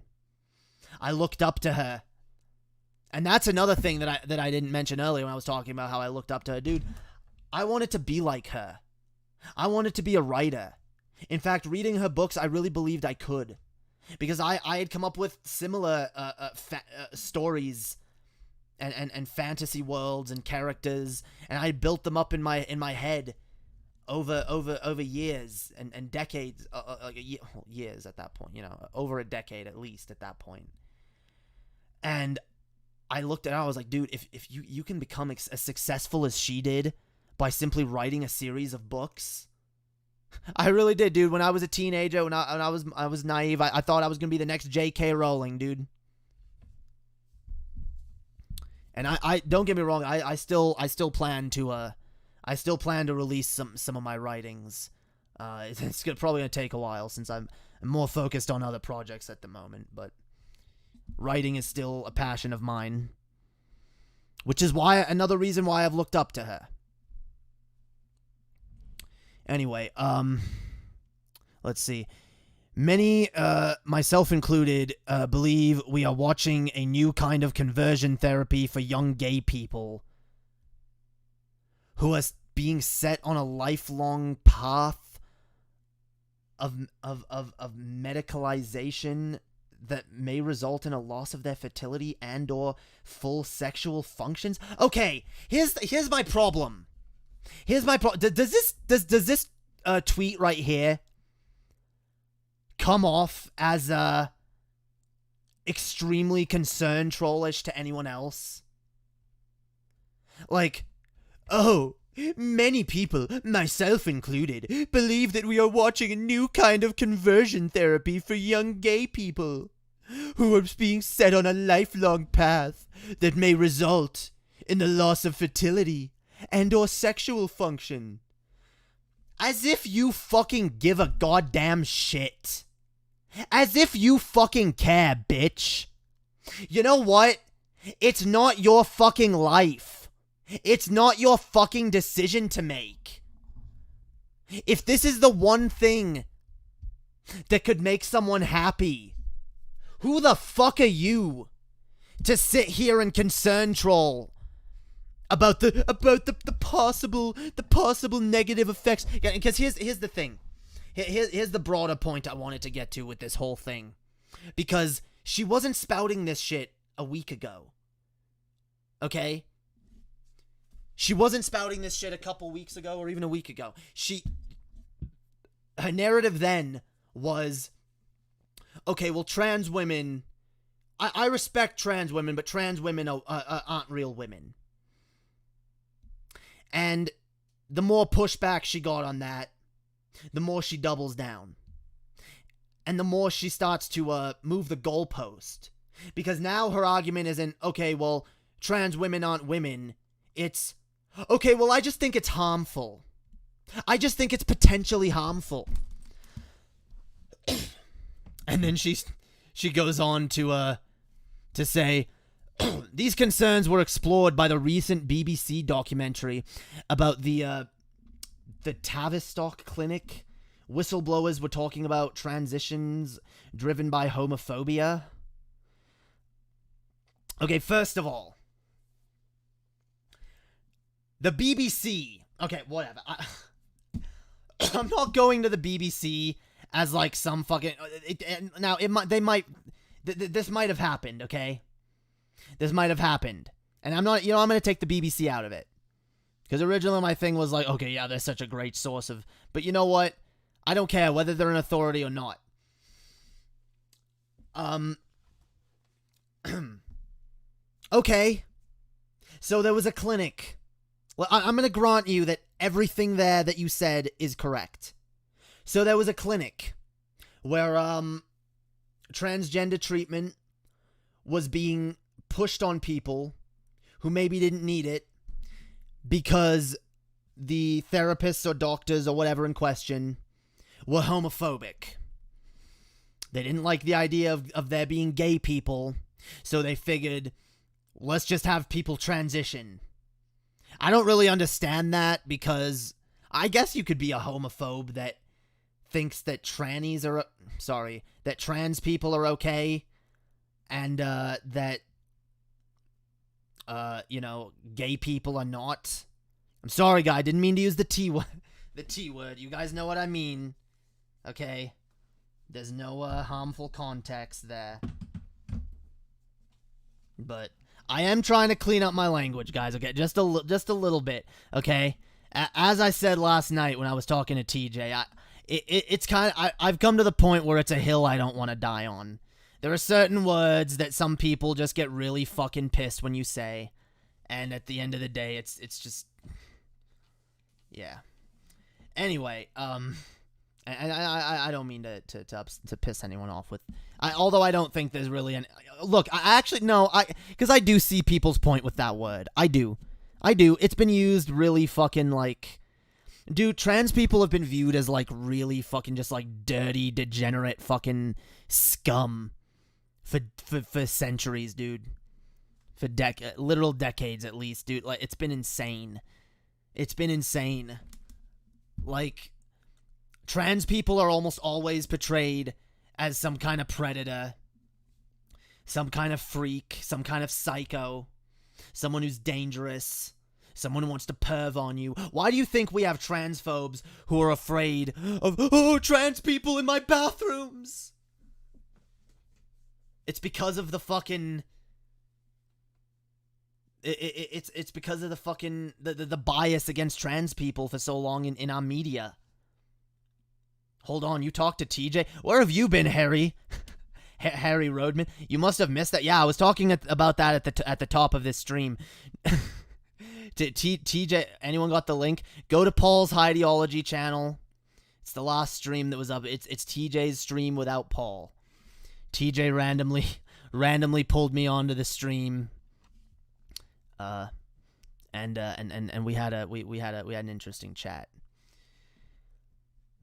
I looked up to her. And that's another thing that I didn't mention earlier when I was talking about how I looked up to her. Dude, I wanted to be like her. I wanted to be a writer. In fact, reading her books, I really believed I could. Because I had come up with similar stories and fantasy worlds and characters, and I built them up in my head over years and decades, years at that point, you know, over a decade at least at that point. And I looked at it, I was like, dude, if you can become as successful as she did by simply writing a series of books. I really did, dude. When I was a teenager, when I was naive, I thought I was gonna be the next J.K. Rowling, dude. And I don't get me wrong, I still plan to release some of my writings. It's probably gonna take a while since I'm more focused on other projects at the moment, but writing is still a passion of mine, which is another reason why I've looked up to her. Anyway, let's see. Many, myself included, believe we are watching a new kind of conversion therapy for young gay people who are being set on a lifelong path of medicalization that may result in a loss of their fertility and or full sexual functions. Okay, here's my problem. Does this tweet right here come off as extremely concerned trollish to anyone else? Like, oh, many people, myself included, believe that we are watching a new kind of conversion therapy for young gay people who are being set on a lifelong path that may result in the loss of fertility and or sexual function. As if you fucking give a goddamn shit. As if you fucking care, bitch. You know what? It's not your fucking life. It's not your fucking decision to make. If this is the one thing that could make someone happy, who the fuck are you to sit here and concern troll about the possible negative effects? Yeah, because here's the thing. Here's the broader point I wanted to get to with this whole thing. Because she wasn't spouting this shit a week ago. Okay? She wasn't spouting this shit a couple weeks ago or even a week ago. Her narrative then was, okay, well, trans women, I respect trans women, but trans women aren't real women. And the more pushback she got on that, the more she doubles down. And the more she starts to move the goalpost. Because now her argument isn't, okay, well, trans women aren't women. It's, okay, well, I just think it's harmful. I just think it's potentially harmful. And then she goes on to say, these concerns were explored by the recent BBC documentary about the Tavistock Clinic. Whistleblowers were talking about transitions driven by homophobia. Okay, first of all, the BBC. Okay, whatever. I'm not going to the BBC as like some fucking. Now this might have happened. Okay, this might have happened, and I'm not. I'm gonna take the BBC out of it because originally my thing was like, okay, yeah, they're such a great source of. But you know what? I don't care whether they're an authority or not. Okay, so there was a clinic. Well, I'm going to grant you that everything there that you said is correct. So there was a clinic where transgender treatment was being pushed on people who maybe didn't need it because the therapists or doctors or whatever in question were homophobic. They didn't like the idea of there being gay people, so they figured, let's just have people transition. I don't really understand that because I guess you could be a homophobe that thinks that that trans people are okay and that gay people are not. I'm sorry, guy, I didn't mean to use the T word. The T word. You guys know what I mean. Okay? There's no harmful context there. But I am trying to clean up my language, guys, okay? Just a little bit, okay? As I said last night when I was talking to TJ, it's kind of... I've come to the point where it's a hill I don't want to die on. There are certain words that some people just get really fucking pissed when you say, and at the end of the day, it's just... Yeah. Anyway, and I don't mean to piss anyone off with... although I don't think there's really any... Look, because I do see people's point with that word. I do. It's been used really fucking like... Dude, trans people have been viewed as like really fucking just like dirty, degenerate fucking scum for centuries, dude. For literal decades at least, dude. Like, it's been insane. Like, trans people are almost always portrayed as some kind of predator, some kind of freak, some kind of psycho, someone who's dangerous, someone who wants to perv on you. Why do you think we have transphobes who are afraid of, trans people in my bathrooms? It's because of the fucking... It's because of the fucking... The bias against trans people for so long in our media. Hold on, you talked to TJ? Where have you been, Harry? Harry Rodman? You must have missed that. Yeah, I was talking about that at the top of this stream. TJ, anyone got the link? Go to Paul's Ideology channel. It's the last stream that was up. It's TJ's stream without Paul. TJ randomly pulled me onto the stream. And we had an interesting chat.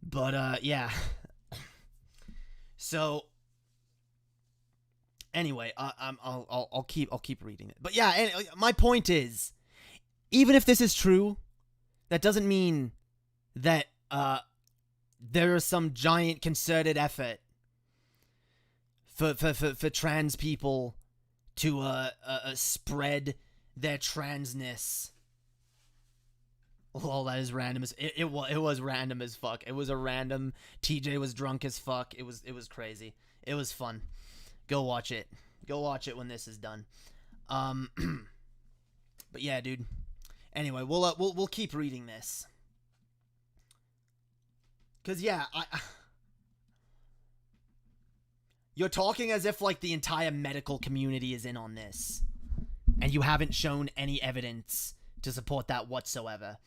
But yeah. So anyway, I'll keep reading it. But yeah, my point is, even if this is true, that doesn't mean that there is some giant concerted effort for trans people to spread their transness. Oh, that is random as it was random as fuck. It was a random. TJ was drunk as fuck. It was crazy. It was fun. Go watch it. Go watch it when this is done. But yeah, dude. Anyway, we'll keep reading this. Cause yeah, you're talking as if like the entire medical community is in on this, and you haven't shown any evidence to support that whatsoever.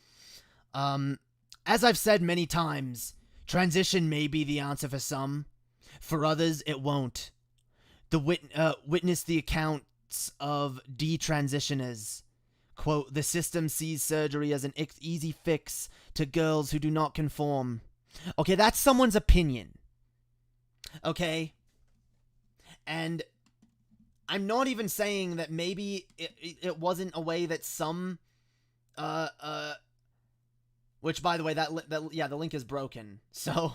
As I've said many times, transition may be the answer for some. For others, it won't. Witness the accounts of detransitioners. Quote, the system sees surgery as an easy fix to girls who do not conform. Okay, that's someone's opinion. Okay? And I'm not even saying that maybe it wasn't a way that some... which, by the way, the link is broken. So,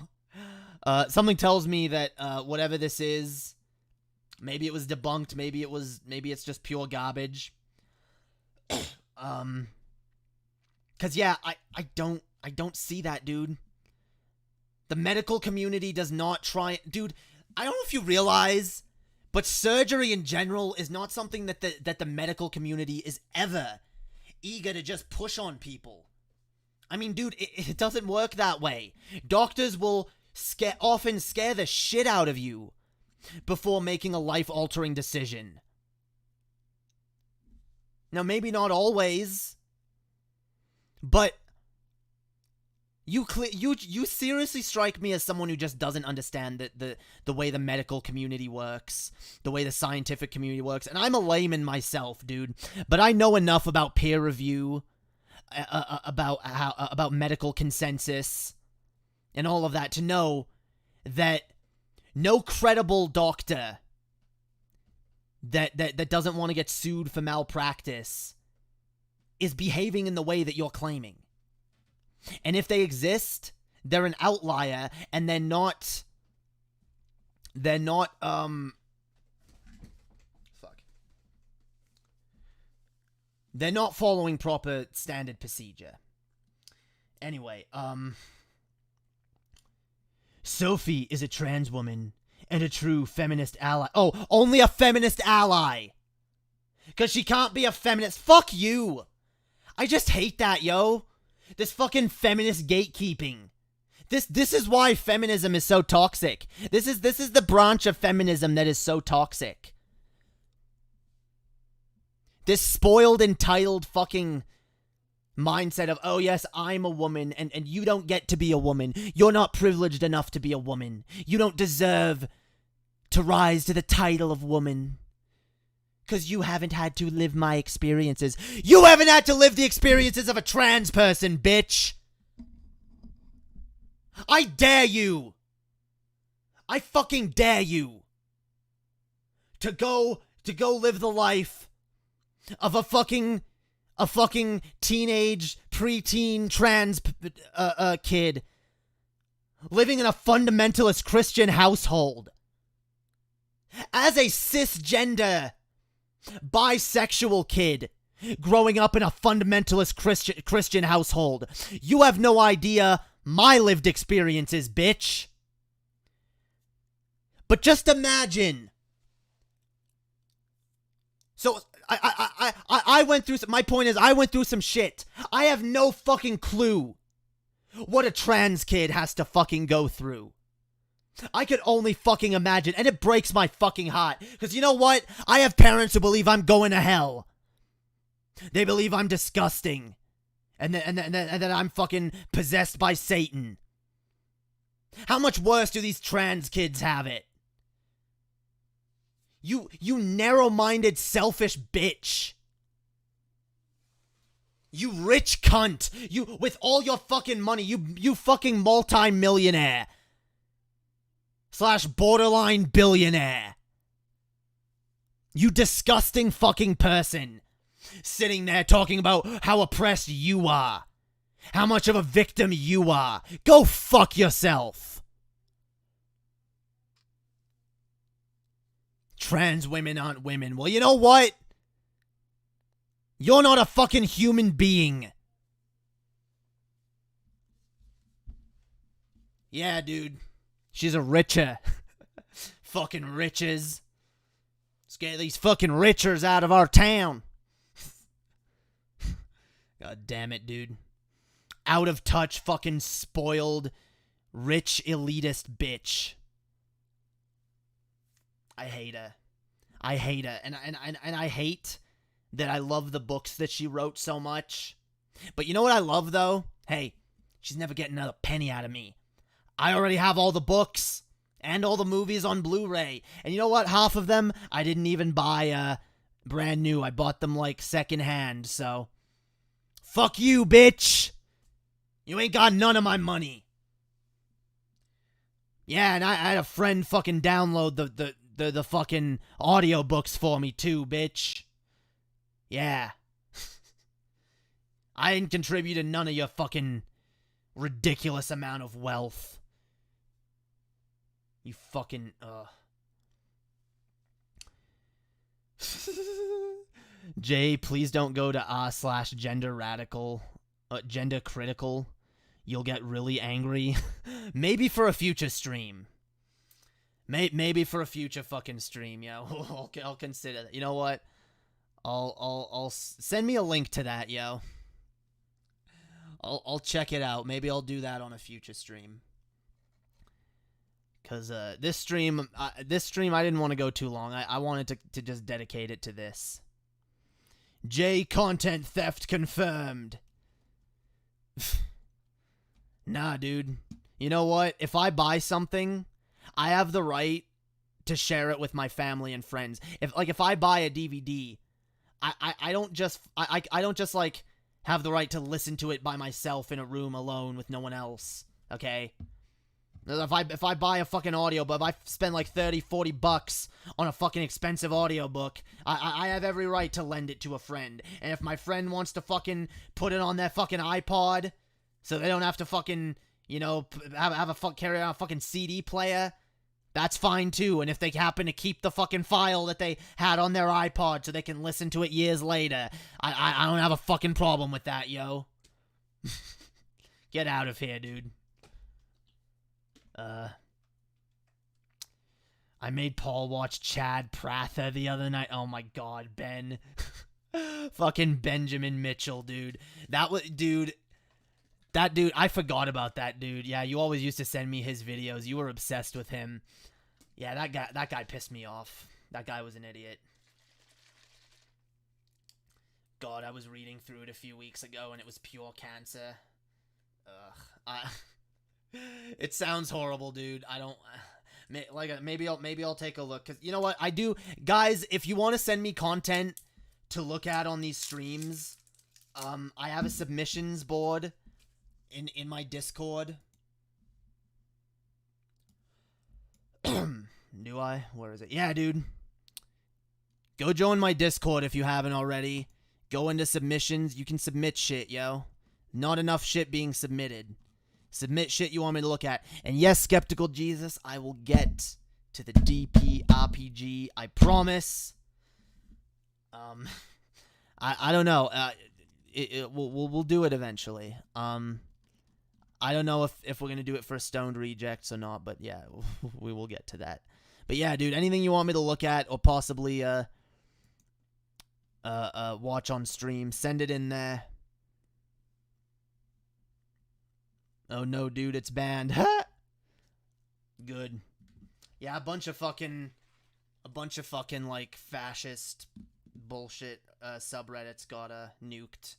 something tells me that, whatever this is, Maybe it was debunked. Maybe it's just pure garbage. Cause yeah, I don't see that, dude. The medical community does not try, dude. I don't know if you realize, but surgery in general is not something that the medical community is ever eager to just push on people. I mean, dude, it doesn't work that way. Doctors will often scare the shit out of you before making a life-altering decision. Now, maybe not always, but you seriously strike me as someone who just doesn't understand the way the medical community works, the way the scientific community works. And I'm a layman myself, dude, but I know enough about peer review, about medical consensus, and all of that to know that no credible doctor that doesn't want to get sued for malpractice is behaving in the way that you're claiming. And if they exist, they're an outlier, and they're not following proper standard procedure. Anyway, Sophie is a trans woman and a true feminist ally. Oh, only a feminist ally. 'Cause she can't be a feminist. Fuck you. I just hate that, yo. This fucking feminist gatekeeping. This is why feminism is so toxic. This is the branch of feminism that is so toxic. This spoiled, entitled fucking mindset of, oh yes, I'm a woman, and you don't get to be a woman. You're not privileged enough to be a woman. You don't deserve to rise to the title of woman. 'Cause you haven't had to live my experiences. You haven't had to live the experiences of a trans person, bitch! I dare you! I fucking dare you! To go live the life of a fucking teenage, preteen, trans kid living in a fundamentalist Christian household. As a cisgender bisexual kid growing up in a fundamentalist Christian household. You have no idea my lived experiences, bitch. But just imagine. So I went through my point is I went through some shit. I have no fucking clue what a trans kid has to fucking go through. I could only fucking imagine, and it breaks my fucking heart. Because you know what? I have parents who believe I'm going to hell. They believe I'm disgusting. And that I'm fucking possessed by Satan. How much worse do these trans kids have it? You narrow-minded, selfish bitch. You rich cunt. You, with all your fucking money, you fucking multi-millionaire. / borderline billionaire. You disgusting fucking person. Sitting there talking about how oppressed you are. How much of a victim you are. Go fuck yourself. Trans women aren't women. Well, you know what? You're not a fucking human being. Yeah, dude. She's a richer. Fucking riches. Let's get these fucking richers out of our town. God damn it, dude. Out of touch, fucking spoiled, rich, elitist bitch. I hate her. I hate her. And I hate that I love the books that she wrote so much. But you know what I love, though? Hey, she's never getting another penny out of me. I already have all the books and all the movies on Blu-ray. And you know what? Half of them, I didn't even buy brand new. I bought them, like, secondhand, so. Fuck you, bitch! You ain't got none of my money. Yeah, and I had a friend fucking download the fucking audiobooks for me, too, bitch. Yeah. I didn't contribute to none of your fucking ridiculous amount of wealth. You fucking, Jay, please don't go to /gender radical, gender critical. You'll get really angry. Maybe for a future stream. Maybe for a future fucking stream, yo. I'll consider that. You know what? I'll send me a link to that, yo. I'll check it out. Maybe I'll do that on a future stream. Cause this stream I didn't want to go too long. I wanted to just dedicate it to this. J content theft confirmed. Nah, dude. You know what? If I buy something, I have the right to share it with my family and friends. If I buy a DVD, I don't just like have the right to listen to it by myself in a room alone with no one else. Okay? If I buy a fucking audiobook, if I spend like $30-40 on a fucking expensive audiobook, I have every right to lend it to a friend. And if my friend wants to fucking put it on their fucking iPod, so they don't have to fucking, you know, carry around a fucking CD player, that's fine too. And if they happen to keep the fucking file that they had on their iPod so they can listen to it years later, I don't have a fucking problem with that, yo. Get out of here, dude. I made Paul watch Chad Prather the other night. Oh my god, Ben. Fucking Benjamin Mitchell, dude. That dude, I forgot about that dude. Yeah, you always used to send me his videos. You were obsessed with him. Yeah, that guy pissed me off. That guy was an idiot. God, I was reading through it a few weeks ago and it was pure cancer. Ugh. It sounds horrible, dude. I don't maybe I'll take a look, cuz you know what? I do, guys, if you want to send me content to look at on these streams, I have a submissions board in my Discord. Do I? Where is it? Yeah, dude. Go join my Discord if you haven't already. Go into submissions. You can submit shit, yo. Not enough shit being submitted. Submit shit you want me to look at. And yes, Skeptical Jesus, I will get to the DPRPG. I promise. I don't know. We'll do it eventually. I don't know if we're gonna do it for Stoned Rejects or not, but yeah, we will get to that. But yeah, dude, anything you want me to look at or possibly watch on stream, send it in there. Oh no, dude, it's banned. Good. Yeah, a bunch of fucking like fascist bullshit subreddits got nuked.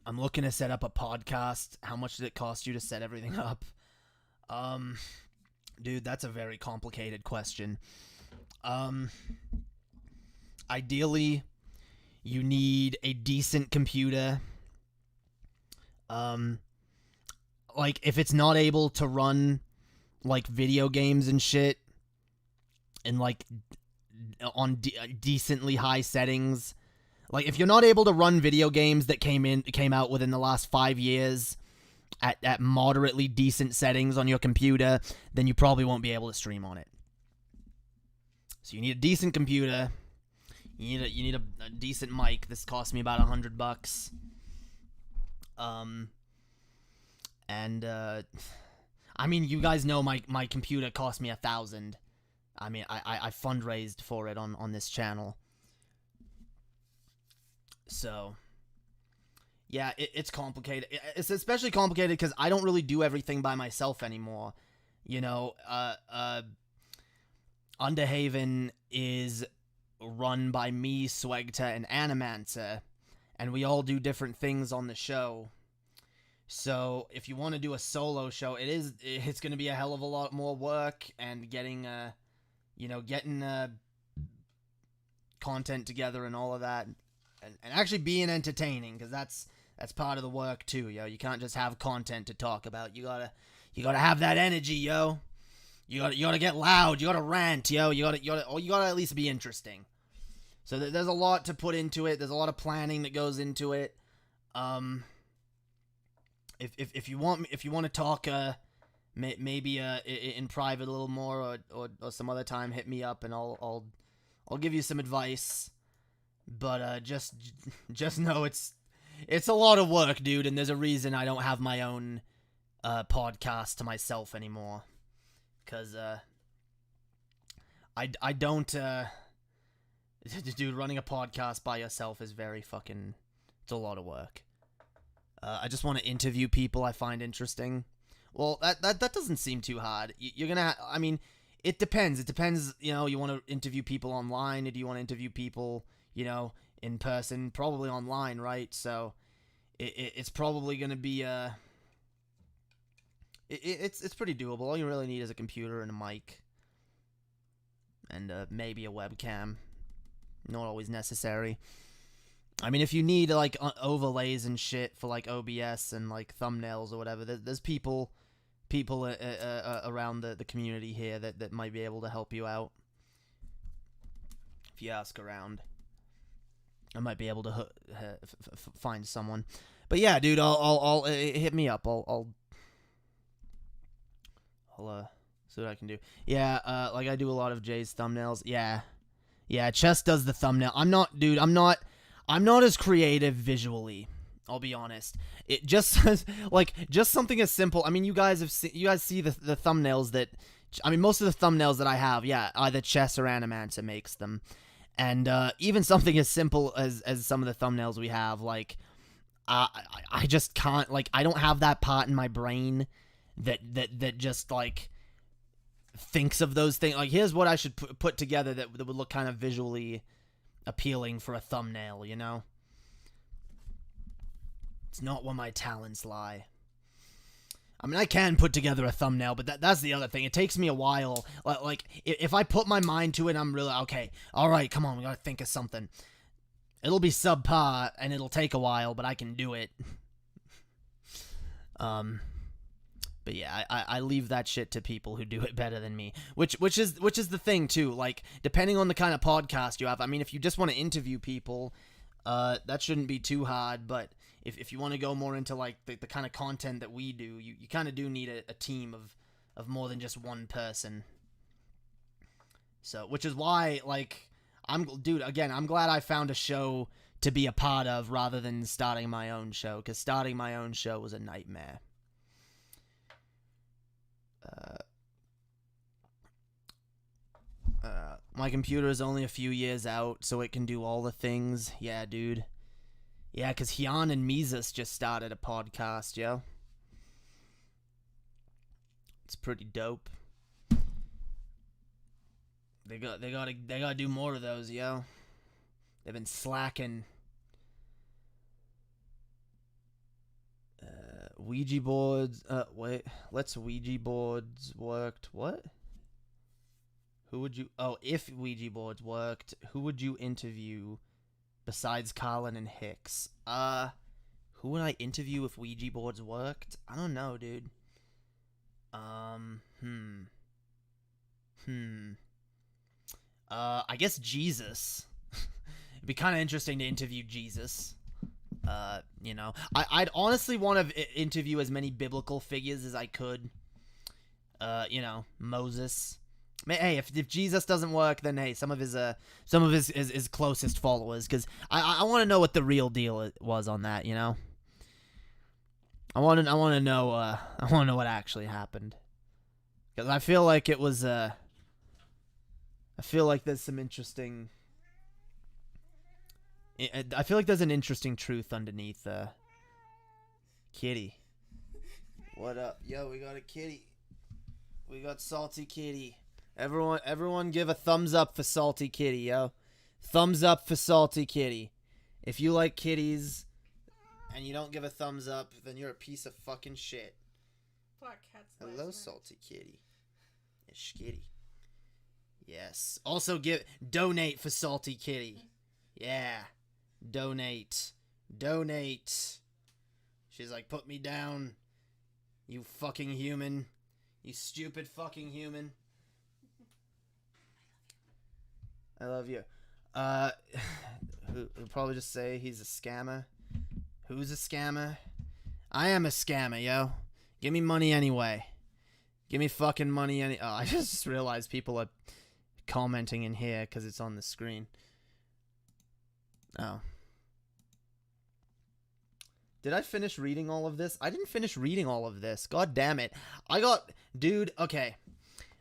I'm looking to set up a podcast. How much did it cost you to set everything up? Dude, that's a very complicated question. Ideally, you need a decent computer. Like, if it's not able to run, like, video games and shit, and, like, on decently high settings, like, if you're not able to run video games that came out within the last 5 years at moderately decent settings on your computer, then you probably won't be able to stream on it. So you need a decent computer. You need a decent mic. This cost me about $100. I mean, you guys know my computer cost me $1,000. I mean, I fundraised for it on this channel. So, yeah, it's complicated. It's especially complicated because I don't really do everything by myself anymore. You know, Underhaven is run by me, Swegta, and Animancer, and we all do different things on the show. So if you want to do a solo show, it's going to be a hell of a lot more work, and getting content together and all of that, and actually being entertaining, because that's part of the work too, yo. You can't just have content to talk about. You gotta have that energy, yo. You gotta get loud. You gotta rant, yo. You gotta at least be interesting. So there's a lot to put into it. There's a lot of planning that goes into it. if you want to talk maybe in private a little more, or some other time, hit me up and I'll give you some advice. But just know it's a lot of work, dude, and there's a reason I don't have my own podcast to myself anymore, cuz I don't dude, running a podcast by yourself is very fucking, it's a lot of work. I just want to interview people I find interesting. Well, that doesn't seem too hard. You're gonna, I mean, it depends. It depends, you know, you want to interview people online, or do you want to interview people, you know, in person? Probably online, right? So, it's probably gonna be, it's pretty doable. All you really need is a computer and a mic. And, maybe a webcam. Not always necessary. I mean, if you need, like, overlays and shit for, like, OBS and, like, thumbnails or whatever, there's people around the community here that might be able to help you out. If you ask around, I might be able to find someone. But yeah, dude, I'll hit me up. I'll see what I can do. Yeah, like I do a lot of Jay's thumbnails. Yeah, Chess does the thumbnail. I'm not as creative visually, I'll be honest. It just just something as simple. I mean, you guys see the thumbnails that, I mean, most of the thumbnails that I have, yeah, either Chess or Animancer makes them. And even something as simple as some of the thumbnails we have, like, I just can't, like, I don't have that part in my brain that just, like, thinks of those things. Like, here's what I should put together that would look kind of visually appealing for a thumbnail, you know? It's not where my talents lie. I mean, I can put together a thumbnail, but that's the other thing. It takes me a while. Like, if I put my mind to it, I'm really, okay, alright, come on, we gotta think of something. It'll be subpar, and it'll take a while, but I can do it. But yeah, I leave that shit to people who do it better than me. Which is the thing too. Like, depending on the kind of podcast you have. I mean, if you just want to interview people, that shouldn't be too hard. But if you want to go more into like the kind of content that we do, you kind of do need a team of more than just one person. So, which is why, like, I'm glad I found a show to be a part of rather than starting my own show, because starting my own show was a nightmare. My computer is only a few years out, so it can do all the things. Yeah, dude. Yeah, because Hyun and Mises just started a podcast, yo. It's pretty dope. They gotta do more of those, yo. They've been slacking. Ouija boards. Wait. Let's Ouija boards worked. What? Who would you... Oh, if Ouija boards worked, who would you interview besides Carlin and Hicks? Who would I interview if Ouija boards worked? I don't know, dude. I guess Jesus. It'd be kind of interesting to interview Jesus. You know, I'd honestly want to interview as many biblical figures as I could. You know, Moses. Hey, if Jesus doesn't work, then hey, some of his closest followers, because I want to know what the real deal was on that. You know, I want to know what actually happened, because I feel like it was I feel like there's some interesting. I feel like there's an interesting truth underneath. Kitty. What up? Yo, we got a kitty. We got Salty Kitty. Everyone give a thumbs up for Salty Kitty, yo. Thumbs up for Salty Kitty. If you like kitties and you don't give a thumbs up, then you're a piece of fucking shit. Black cat's Hello, last Salty Kitty. Yeah, skitty. Yes. Also donate for Salty Kitty. Yeah. Donate. She's like, put me down, you fucking human. You stupid fucking human. I love you. Who'll probably just say he's a scammer. Who's a scammer? I am a scammer, yo. Give me money anyway. Give me fucking money any. Oh, I just realized people are commenting in here because it's on the screen. Oh. Did I finish reading all of this? I didn't finish reading all of this. God damn it. Dude, okay.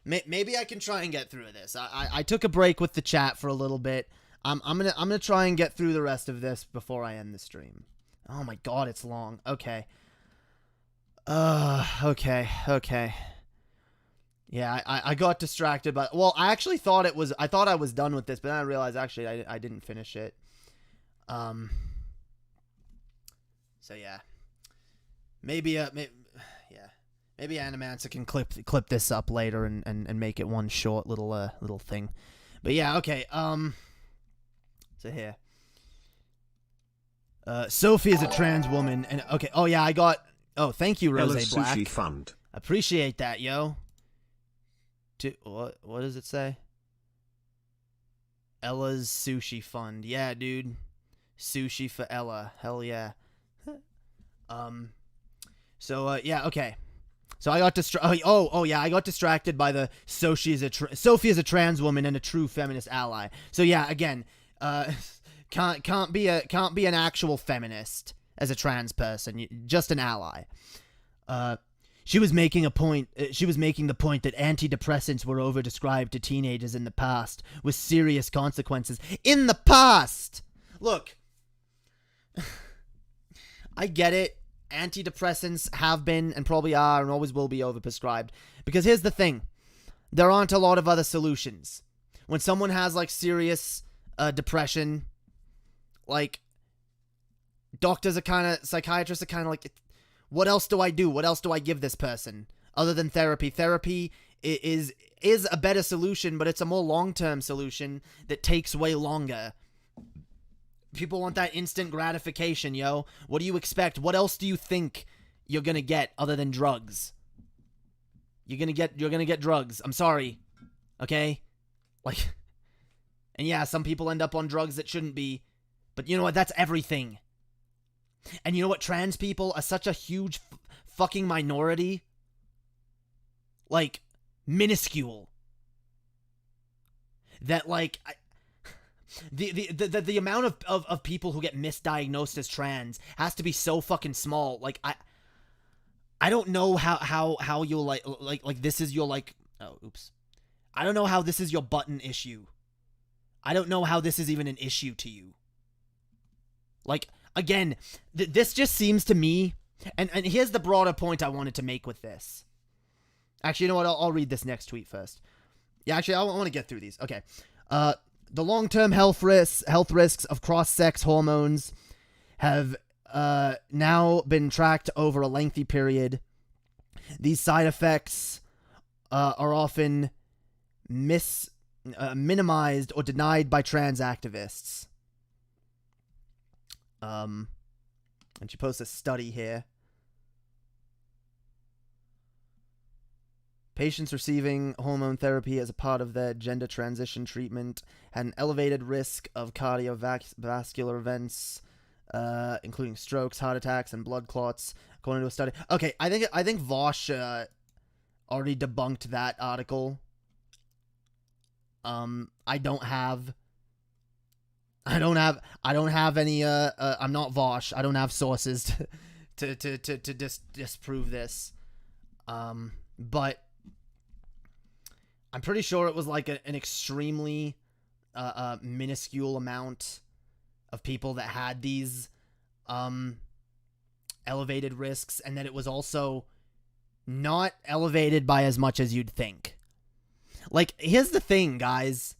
Maybe I can try and get through this. I took a break with the chat for a little bit. I'm gonna try and get through the rest of this before I end the stream. Oh my god, it's long. Okay. Okay. Yeah, I got distracted by... Well, I actually thought I thought I was done with this, but then I realized actually I didn't finish it. So yeah. Maybe Animancer can clip this up later and make it one short little thing. But yeah, okay. So here. Sophie is a trans woman, and okay. Oh yeah, I got... Oh, thank you, Rose Ella's Black. Sushi Fund. Appreciate that, yo. What does it say? Ella's Sushi Fund. Yeah, dude. Sushi for Ella. Hell yeah. Yeah, okay. So I got I got distracted by the Sophie is a trans woman and a true feminist ally. So yeah, again, can't be an actual feminist as a trans person, just an ally. She was making the point that antidepressants were overdescribed to teenagers in the past with serious consequences. In the past! Look, I get it. Antidepressants have been and probably are and always will be overprescribed. Because here's the thing. There aren't a lot of other solutions. When someone has, like, serious depression, like, psychiatrists are kind of like, what else do I do? What else do I give this person other than therapy? Therapy is a better solution, but it's a more long-term solution that takes way longer. People want that instant gratification, yo. What do you expect? What else do you think you're gonna get other than drugs? You're gonna get drugs. I'm sorry. Okay? Like, and yeah, some people end up on drugs that shouldn't be, but you know what? That's everything. And you know what? Trans people are such a huge fucking minority. Like, minuscule. That, like, the amount of people who get misdiagnosed as trans has to be so fucking small. Like, I don't know how you'll, like, this is your, like, oh, oops. I don't know how this is your button issue. I don't know how this is even an issue to you. Like, again, this just seems to me, and here's the broader point I wanted to make with this. Actually, you know what? I'll read this next tweet first. Yeah, actually, I want to get through these. Okay. The long-term health risks of cross-sex hormones have now been tracked over a lengthy period. These side effects are often minimized or denied by trans activists. And she posts a study here. Patients receiving hormone therapy as a part of their gender transition treatment had an elevated risk of cardiovascular events, including strokes, heart attacks, and blood clots, according to a study. Okay, I think Vosh already debunked that article. I don't have any I'm not Vosh. I don't have sources to disprove this. But I'm pretty sure it was like an extremely minuscule amount of people that had these elevated risks, and that it was also not elevated by as much as you'd think. Like, here's the thing, guys.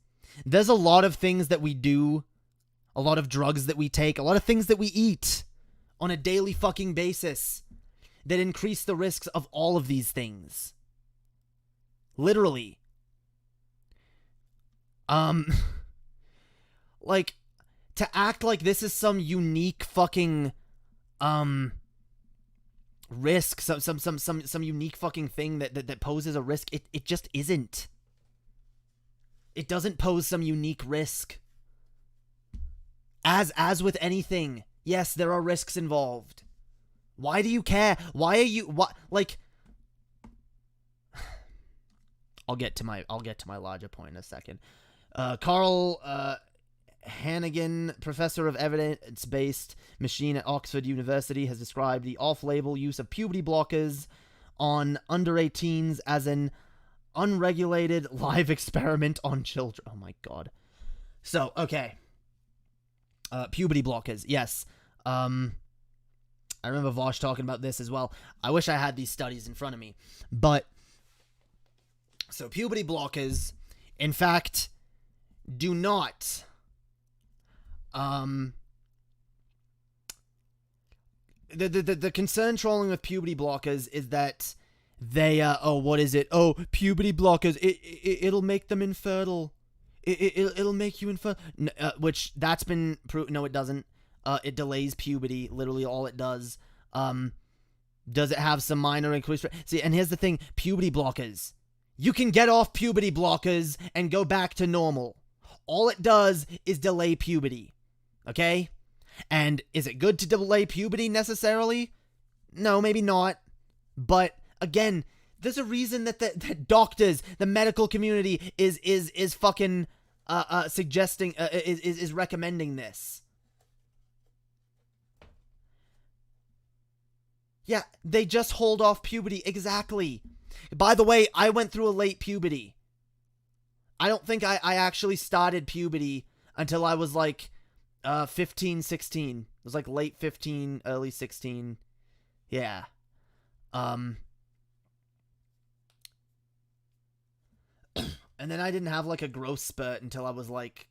There's a lot of things that we do, a lot of drugs that we take, a lot of things that we eat on a daily fucking basis that increase the risks of all of these things. Literally. Like, to act like this is some unique fucking risk, some unique fucking thing that poses a risk, it just isn't. It doesn't pose some unique risk. As with anything, yes, there are risks involved. Why do you care? Why are you like? I'll get to my larger point in a second. Carl Hannigan, professor of evidence-based machine at Oxford University, has described the off-label use of puberty blockers on under 18s as an unregulated live experiment on children. Oh my god. So, okay. Puberty blockers, yes. I remember Vosh talking about this as well. I wish I had these studies in front of me. But, so puberty blockers, in fact, do not, the concern trolling with puberty blockers is that they, what is it? Oh, puberty blockers, it'll make them infertile. It'll make you infertile. Which, that's been proved. No, it doesn't. It delays puberty, literally all it does. Does it have some minor increase? See, and here's the thing, puberty blockers. You can get off puberty blockers and go back to normal. All it does is delay puberty. Okay? And is it good to delay puberty necessarily? No, maybe not. But again, there's a reason that the doctors, the medical community is fucking suggesting is recommending this. Yeah, they just hold off puberty. Exactly. By the way, I went through a late puberty. I don't think I actually started puberty until I was like 15, 16. It was like late 15, early 16. Yeah. And then I didn't have like a growth spurt until I was like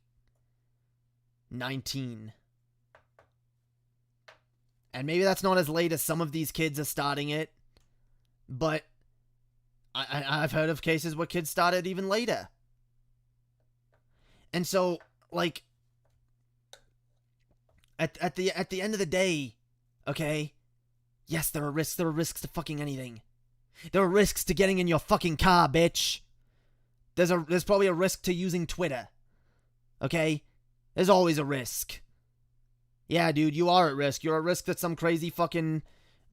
19. And maybe that's not as late as some of these kids are starting it. But I've heard of cases where kids started even later. And so, like, at the end of the day, okay, yes, there are risks. There are risks to fucking anything. There are risks to getting in your fucking car, bitch. There's probably a risk to using Twitter. Okay? There's always a risk. Yeah, dude, you are at risk. You're at risk that some crazy fucking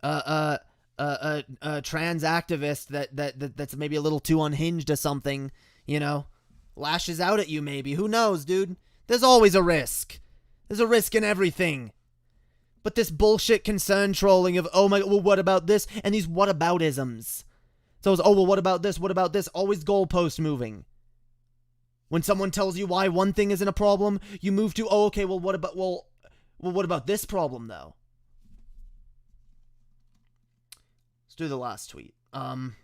trans activist that's maybe a little too unhinged or something, you know, lashes out at you maybe. Who knows, dude? There's always a risk. There's a risk in everything. But this bullshit concern trolling of, oh my, well, what about this? And these whataboutisms. So it's, oh, well, what about this? What about this? Always goalpost moving. When someone tells you why one thing isn't a problem, you move to, oh, okay, well, what about this problem, though? Let's do the last tweet. None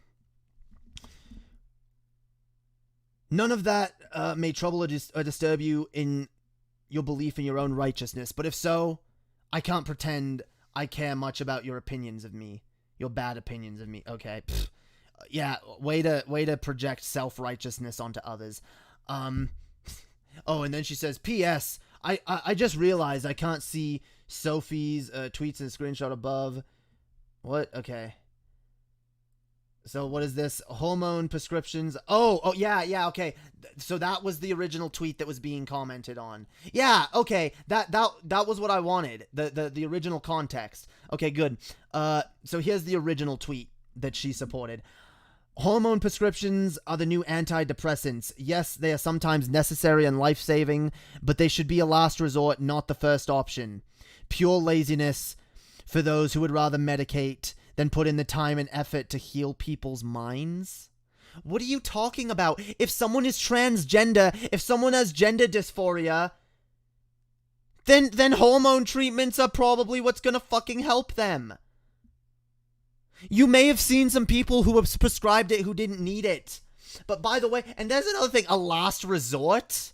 of that may trouble or disturb you in your belief in your own righteousness, but if so, I can't pretend I care much about your opinions of me. Your bad opinions of me. Okay. Pfft. Yeah, way to project self-righteousness onto others. Oh, and then she says, P.S. I just realized I can't see Sophie's tweets and screenshot above. What? Okay. So what is this? Hormone prescriptions. Oh, yeah, okay. So that was the original tweet that was being commented on. Yeah, okay. That was what I wanted. The original context. Okay, good. So here's the original tweet that she supported. Hormone prescriptions are the new antidepressants. Yes, they are sometimes necessary and life-saving, but they should be a last resort, not the first option. Pure laziness for those who would rather medicate than put in the time and effort to heal people's minds? What are you talking about? If someone is transgender, if someone has gender dysphoria, then hormone treatments are probably what's gonna fucking help them. You may have seen some people who have prescribed it who didn't need it. But by the way, and there's another thing, a last resort?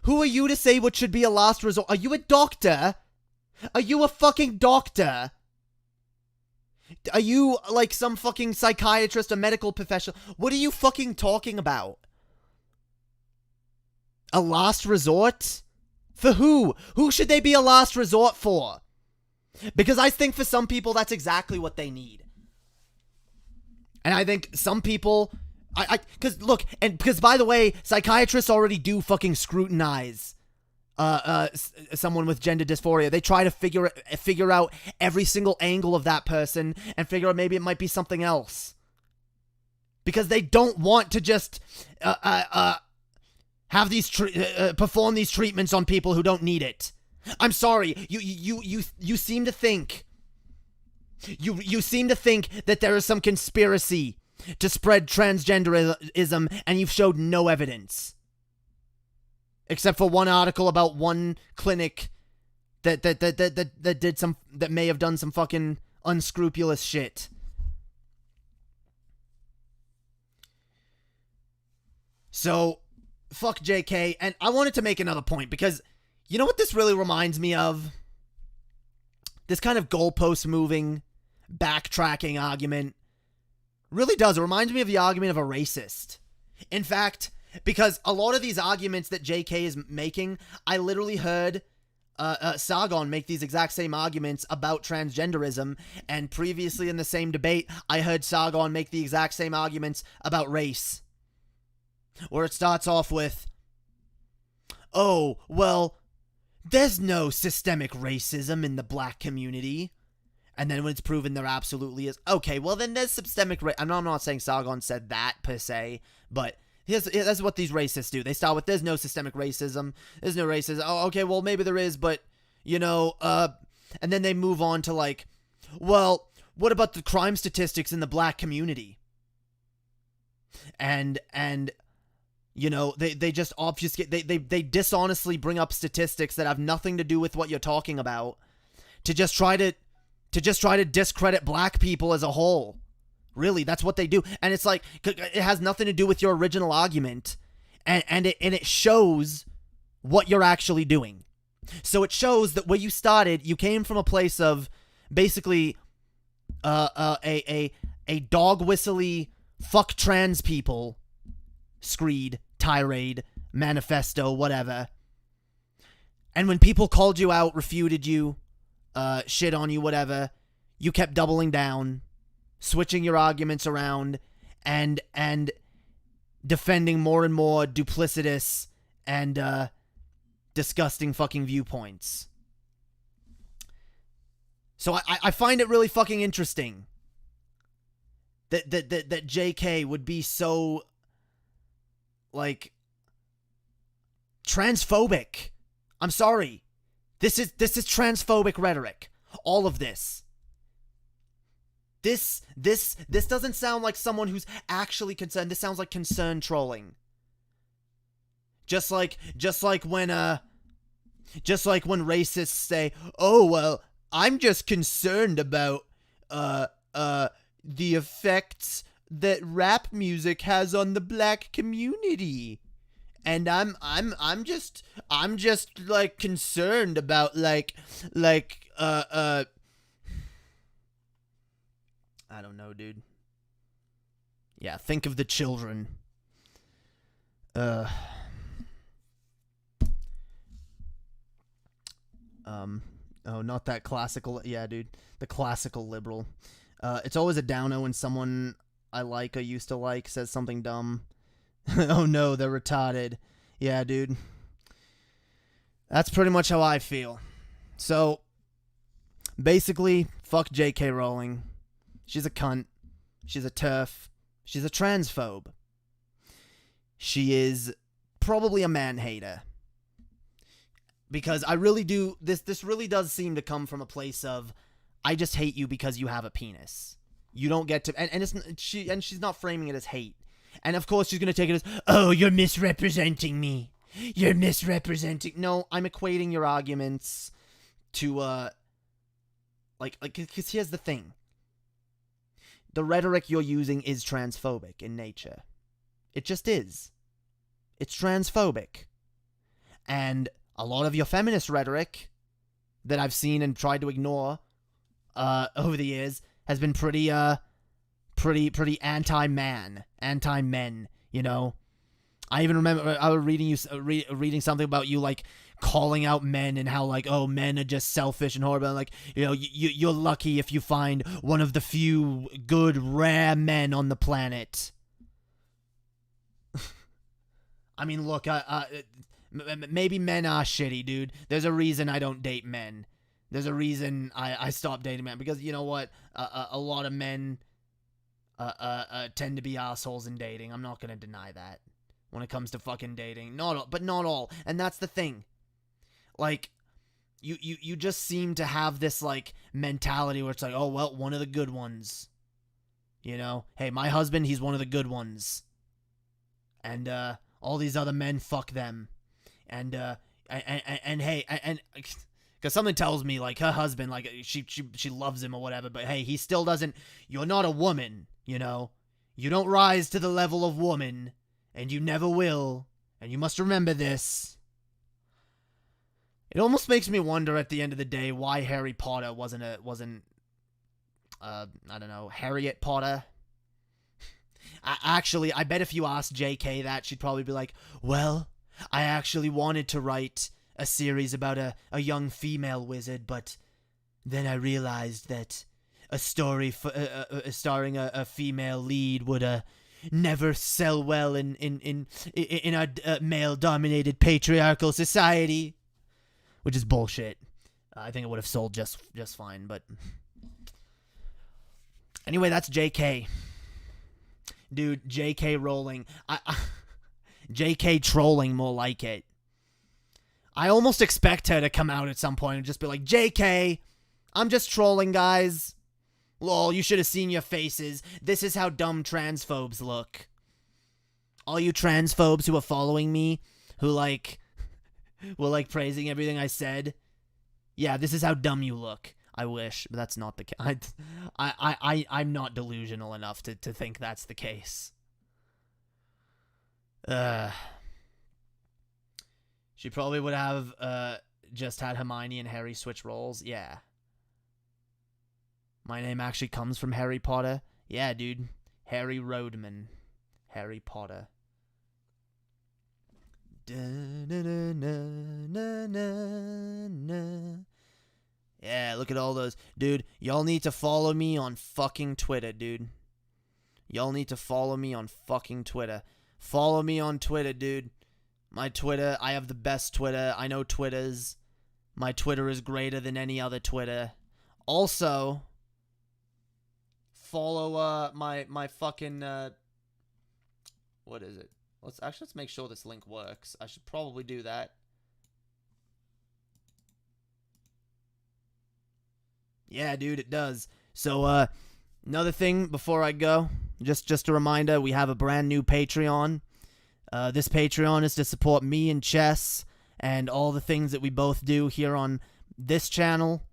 Who are you to say what should be a last resort? Are you a doctor? Are you a fucking doctor? Are you like some fucking psychiatrist or medical professional? What are you fucking talking about? A last resort? For who? Who should they be a last resort for? Because I think for some people, that's exactly what they need. And I think some people, because look, and because by the way, psychiatrists already do fucking scrutinize someone with gender dysphoria. They try to figure out every single angle of that person and figure out maybe it might be something else. Because they don't want to just have these perform these treatments on people who don't need it. I'm sorry. You seem to think you seem to think that there is some conspiracy to spread transgenderism, and you've showed no evidence. Except for one article about one clinic that may have done some fucking unscrupulous shit. So, fuck JK, and I wanted to make another point, because you know what this really reminds me of? This kind of goalpost moving, backtracking argument really does. It reminds me of the argument of a racist. In fact, because a lot of these arguments that JK is making, I literally heard Sargon make these exact same arguments about transgenderism, and previously in the same debate, I heard Sargon make the exact same arguments about race. Where it starts off with, oh, well, there's no systemic racism in the black community. And then when it's proven there absolutely is, okay, well then there's systemic I'm not saying Sargon said that per se, but that's what these racists do. They start with, there's no systemic racism. There's no racism. Oh, okay, well, maybe there is, but, you know, and then they move on to like, well, what about the crime statistics in the black community? And you know, they just obfuscate, they dishonestly bring up statistics that have nothing to do with what you're talking about to just try to discredit black people as a whole. Really, that's what they do. And it's like, it has nothing to do with your original argument. And it shows what you're actually doing. So it shows that where you started, you came from a place of basically a dog whistly fuck trans people screed, tirade, manifesto, whatever. And when people called you out, refuted you, shit on you, whatever, you kept doubling down, switching your arguments around, and defending more and more duplicitous and disgusting fucking viewpoints. So I find it really fucking interesting that JK would be so like transphobic. I'm sorry. This is transphobic rhetoric. All of this. This doesn't sound like someone who's actually concerned. This sounds like concern trolling. Just like when racists say, "Oh, well, I'm just concerned about the effects that rap music has on the black community. And I'm just like concerned about like I don't know, dude. Yeah, think of the children. Oh, not that classical. Yeah, dude. The classical liberal. It's always a downer when someone I like or used to like says something dumb. Oh no, they're retarded. Yeah, dude. That's pretty much how I feel. So, basically, fuck J.K. Rowling. She's a cunt. She's a TERF. She's a transphobe. She is probably a man-hater. Because I really do... This really does seem to come from a place of, I just hate you because you have a penis. You don't get to... And she's not framing it as hate. And of course she's going to take it as, oh, you're misrepresenting me. You're misrepresenting... No, I'm equating your arguments to, because here's the thing. The rhetoric you're using is transphobic in nature. It just is. It's transphobic. And a lot of your feminist rhetoric that I've seen and tried to ignore over the years has been pretty anti-man, anti-men, you know? I even remember I was reading something about you, like, calling out men and how, like, oh, men are just selfish and horrible. And, like, you know, you're lucky if you find one of the few good, rare men on the planet. I mean, look, maybe men are shitty, dude. There's a reason I don't date men. There's a reason I stopped dating men, because you know what? A lot of men tend to be assholes in dating. I'm not gonna deny that. When it comes to fucking dating, but not all. And that's the thing. Like, you just seem to have this like mentality where it's like, oh well, one of the good ones. You know, hey, my husband, he's one of the good ones. And all these other men, fuck them. And hey, because something tells me like her husband, like she loves him or whatever, but hey, he still doesn't. You're not a woman, you know. You don't rise to the level of woman, and you never will. And you must remember this. It almost makes me wonder at the end of the day why Harry Potter wasn't I don't know, Harriet Potter. I bet if you asked JK that, she'd probably be like, well, I actually wanted to write a series about a young female wizard, but then I realized that a story starring a female lead would never sell well in a male-dominated patriarchal society, which is bullshit. I think it would have sold just fine, but anyway, that's JK. Dude, JK Rowling. JK trolling, more like it. I almost expect her to come out at some point and just be like, JK, I'm just trolling, guys. Lol, you should have seen your faces. This is how dumb transphobes look. All you transphobes who are following me, who were praising everything I said. Yeah, this is how dumb you look. I wish, but that's not the case. I'm not delusional enough to think that's the case. She probably would have just had Hermione and Harry switch roles. Yeah. My name actually comes from Harry Potter. Yeah, dude. Harry Rodman. Harry Potter. Yeah, look at all those. Dude, y'all need to follow me on fucking Twitter, dude. Y'all need to follow me on fucking Twitter. Follow me on Twitter, dude. My Twitter, I have the best Twitter. I know Twitter's. My Twitter is greater than any other Twitter. Also, follow my fucking what is it? Let's make sure this link works. I should probably do that. Yeah, dude, it does. So, another thing before I go, just a reminder, we have a brand new Patreon. This Patreon is to support me and Chess and all the things that we both do here on this channel,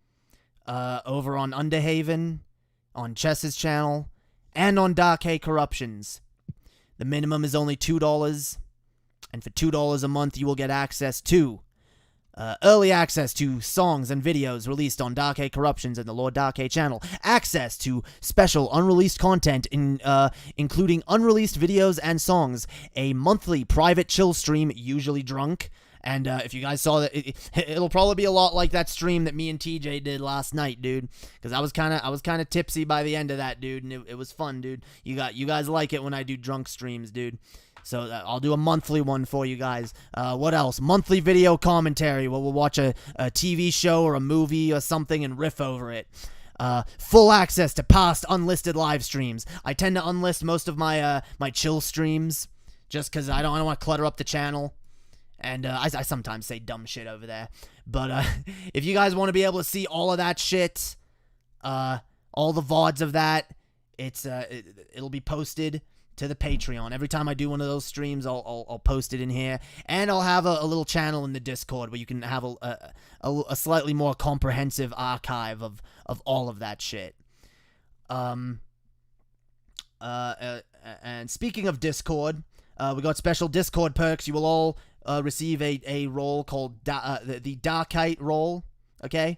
over on Underhaven, on Chess's channel, and on Darké Corruptions. The minimum is only $2, and for $2 a month, you will get access to early access to songs and videos released on Darké Corruptions and the Lord Darké channel, access to special unreleased content, including unreleased videos and songs, a monthly private chill stream, usually drunk, and if you guys saw that, it'll probably be a lot like that stream that me and TJ did last night, dude, because I was kind of tipsy by the end of that, dude, and it was fun, dude. You guys like it when I do drunk streams, dude. So I'll do a monthly one for you guys. What else? Monthly video commentary where we'll watch a TV show or a movie or something and riff over it. Full access to past unlisted live streams. I tend to unlist most of my my chill streams just because I don't want to clutter up the channel. And I sometimes say dumb shit over there. But if you guys want to be able to see all of that shit, all the VODs of that, it'll be posted to the Patreon. Every time I do one of those streams, I'll post it in here, and I'll have a little channel in the Discord where you can have a slightly more comprehensive archive of all of that shit. And speaking of Discord, we got special Discord perks. You will all receive a role called the Darkite role, okay?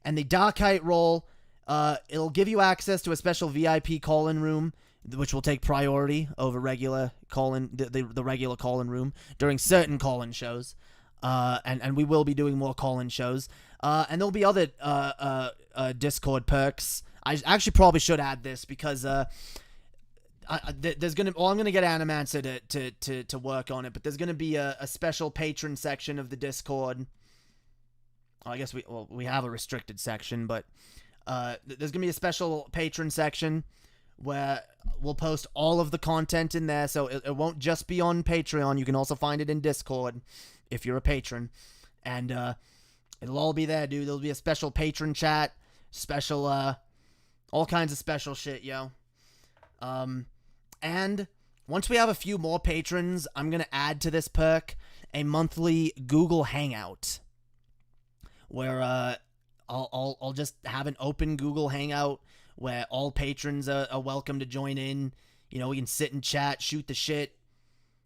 And the Darkite role, it'll give you access to a special VIP call-in room, which will take priority over regular call-in, the regular call-in room during certain call-in shows. And we will be doing more call-in shows. And there'll be other Discord perks. I actually probably should add this because there's gonna. Well, I'm gonna get Animancer to work on it, but there's gonna be a special patron section of the Discord. I guess we have a restricted section, but there's gonna be a special patron section where we'll post all of the content in there, so it won't just be on Patreon. You can also find it in Discord if you're a patron, and it'll all be there, dude. There'll be a special patron chat, special all kinds of special shit, yo. And once we have a few more patrons, I'm gonna add to this perk a monthly Google Hangout, where I'll just have an open Google Hangout where all patrons are welcome to join in. You know, we can sit and chat, shoot the shit,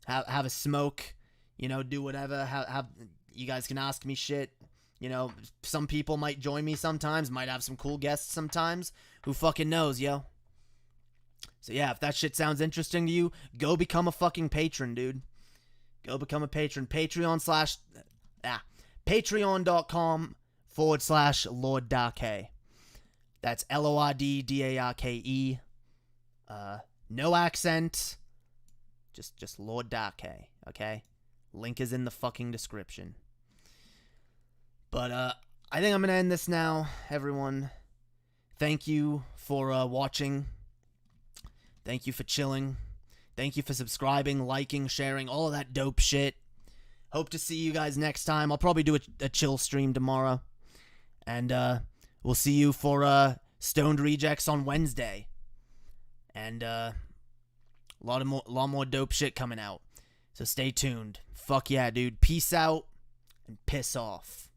have a smoke, you know, do whatever. Have you guys can ask me shit. You know, some people might join me sometimes, might have some cool guests sometimes. Who fucking knows, yo? So yeah, if that shit sounds interesting to you, go become a fucking patron, dude. Go become a patron. Patreon.com/Lord Darké. That's LORDDARKE. No accent. Just Lord Darké, okay? Link is in the fucking description. But I think I'm gonna end this now, everyone. Thank you for watching. Thank you for chilling. Thank you for subscribing, liking, sharing, all of that dope shit. Hope to see you guys next time. I'll probably do a chill stream tomorrow. And we'll see you for Stoned Rejects on Wednesday. And a lot more dope shit coming out. So stay tuned. Fuck yeah, dude. Peace out and piss off.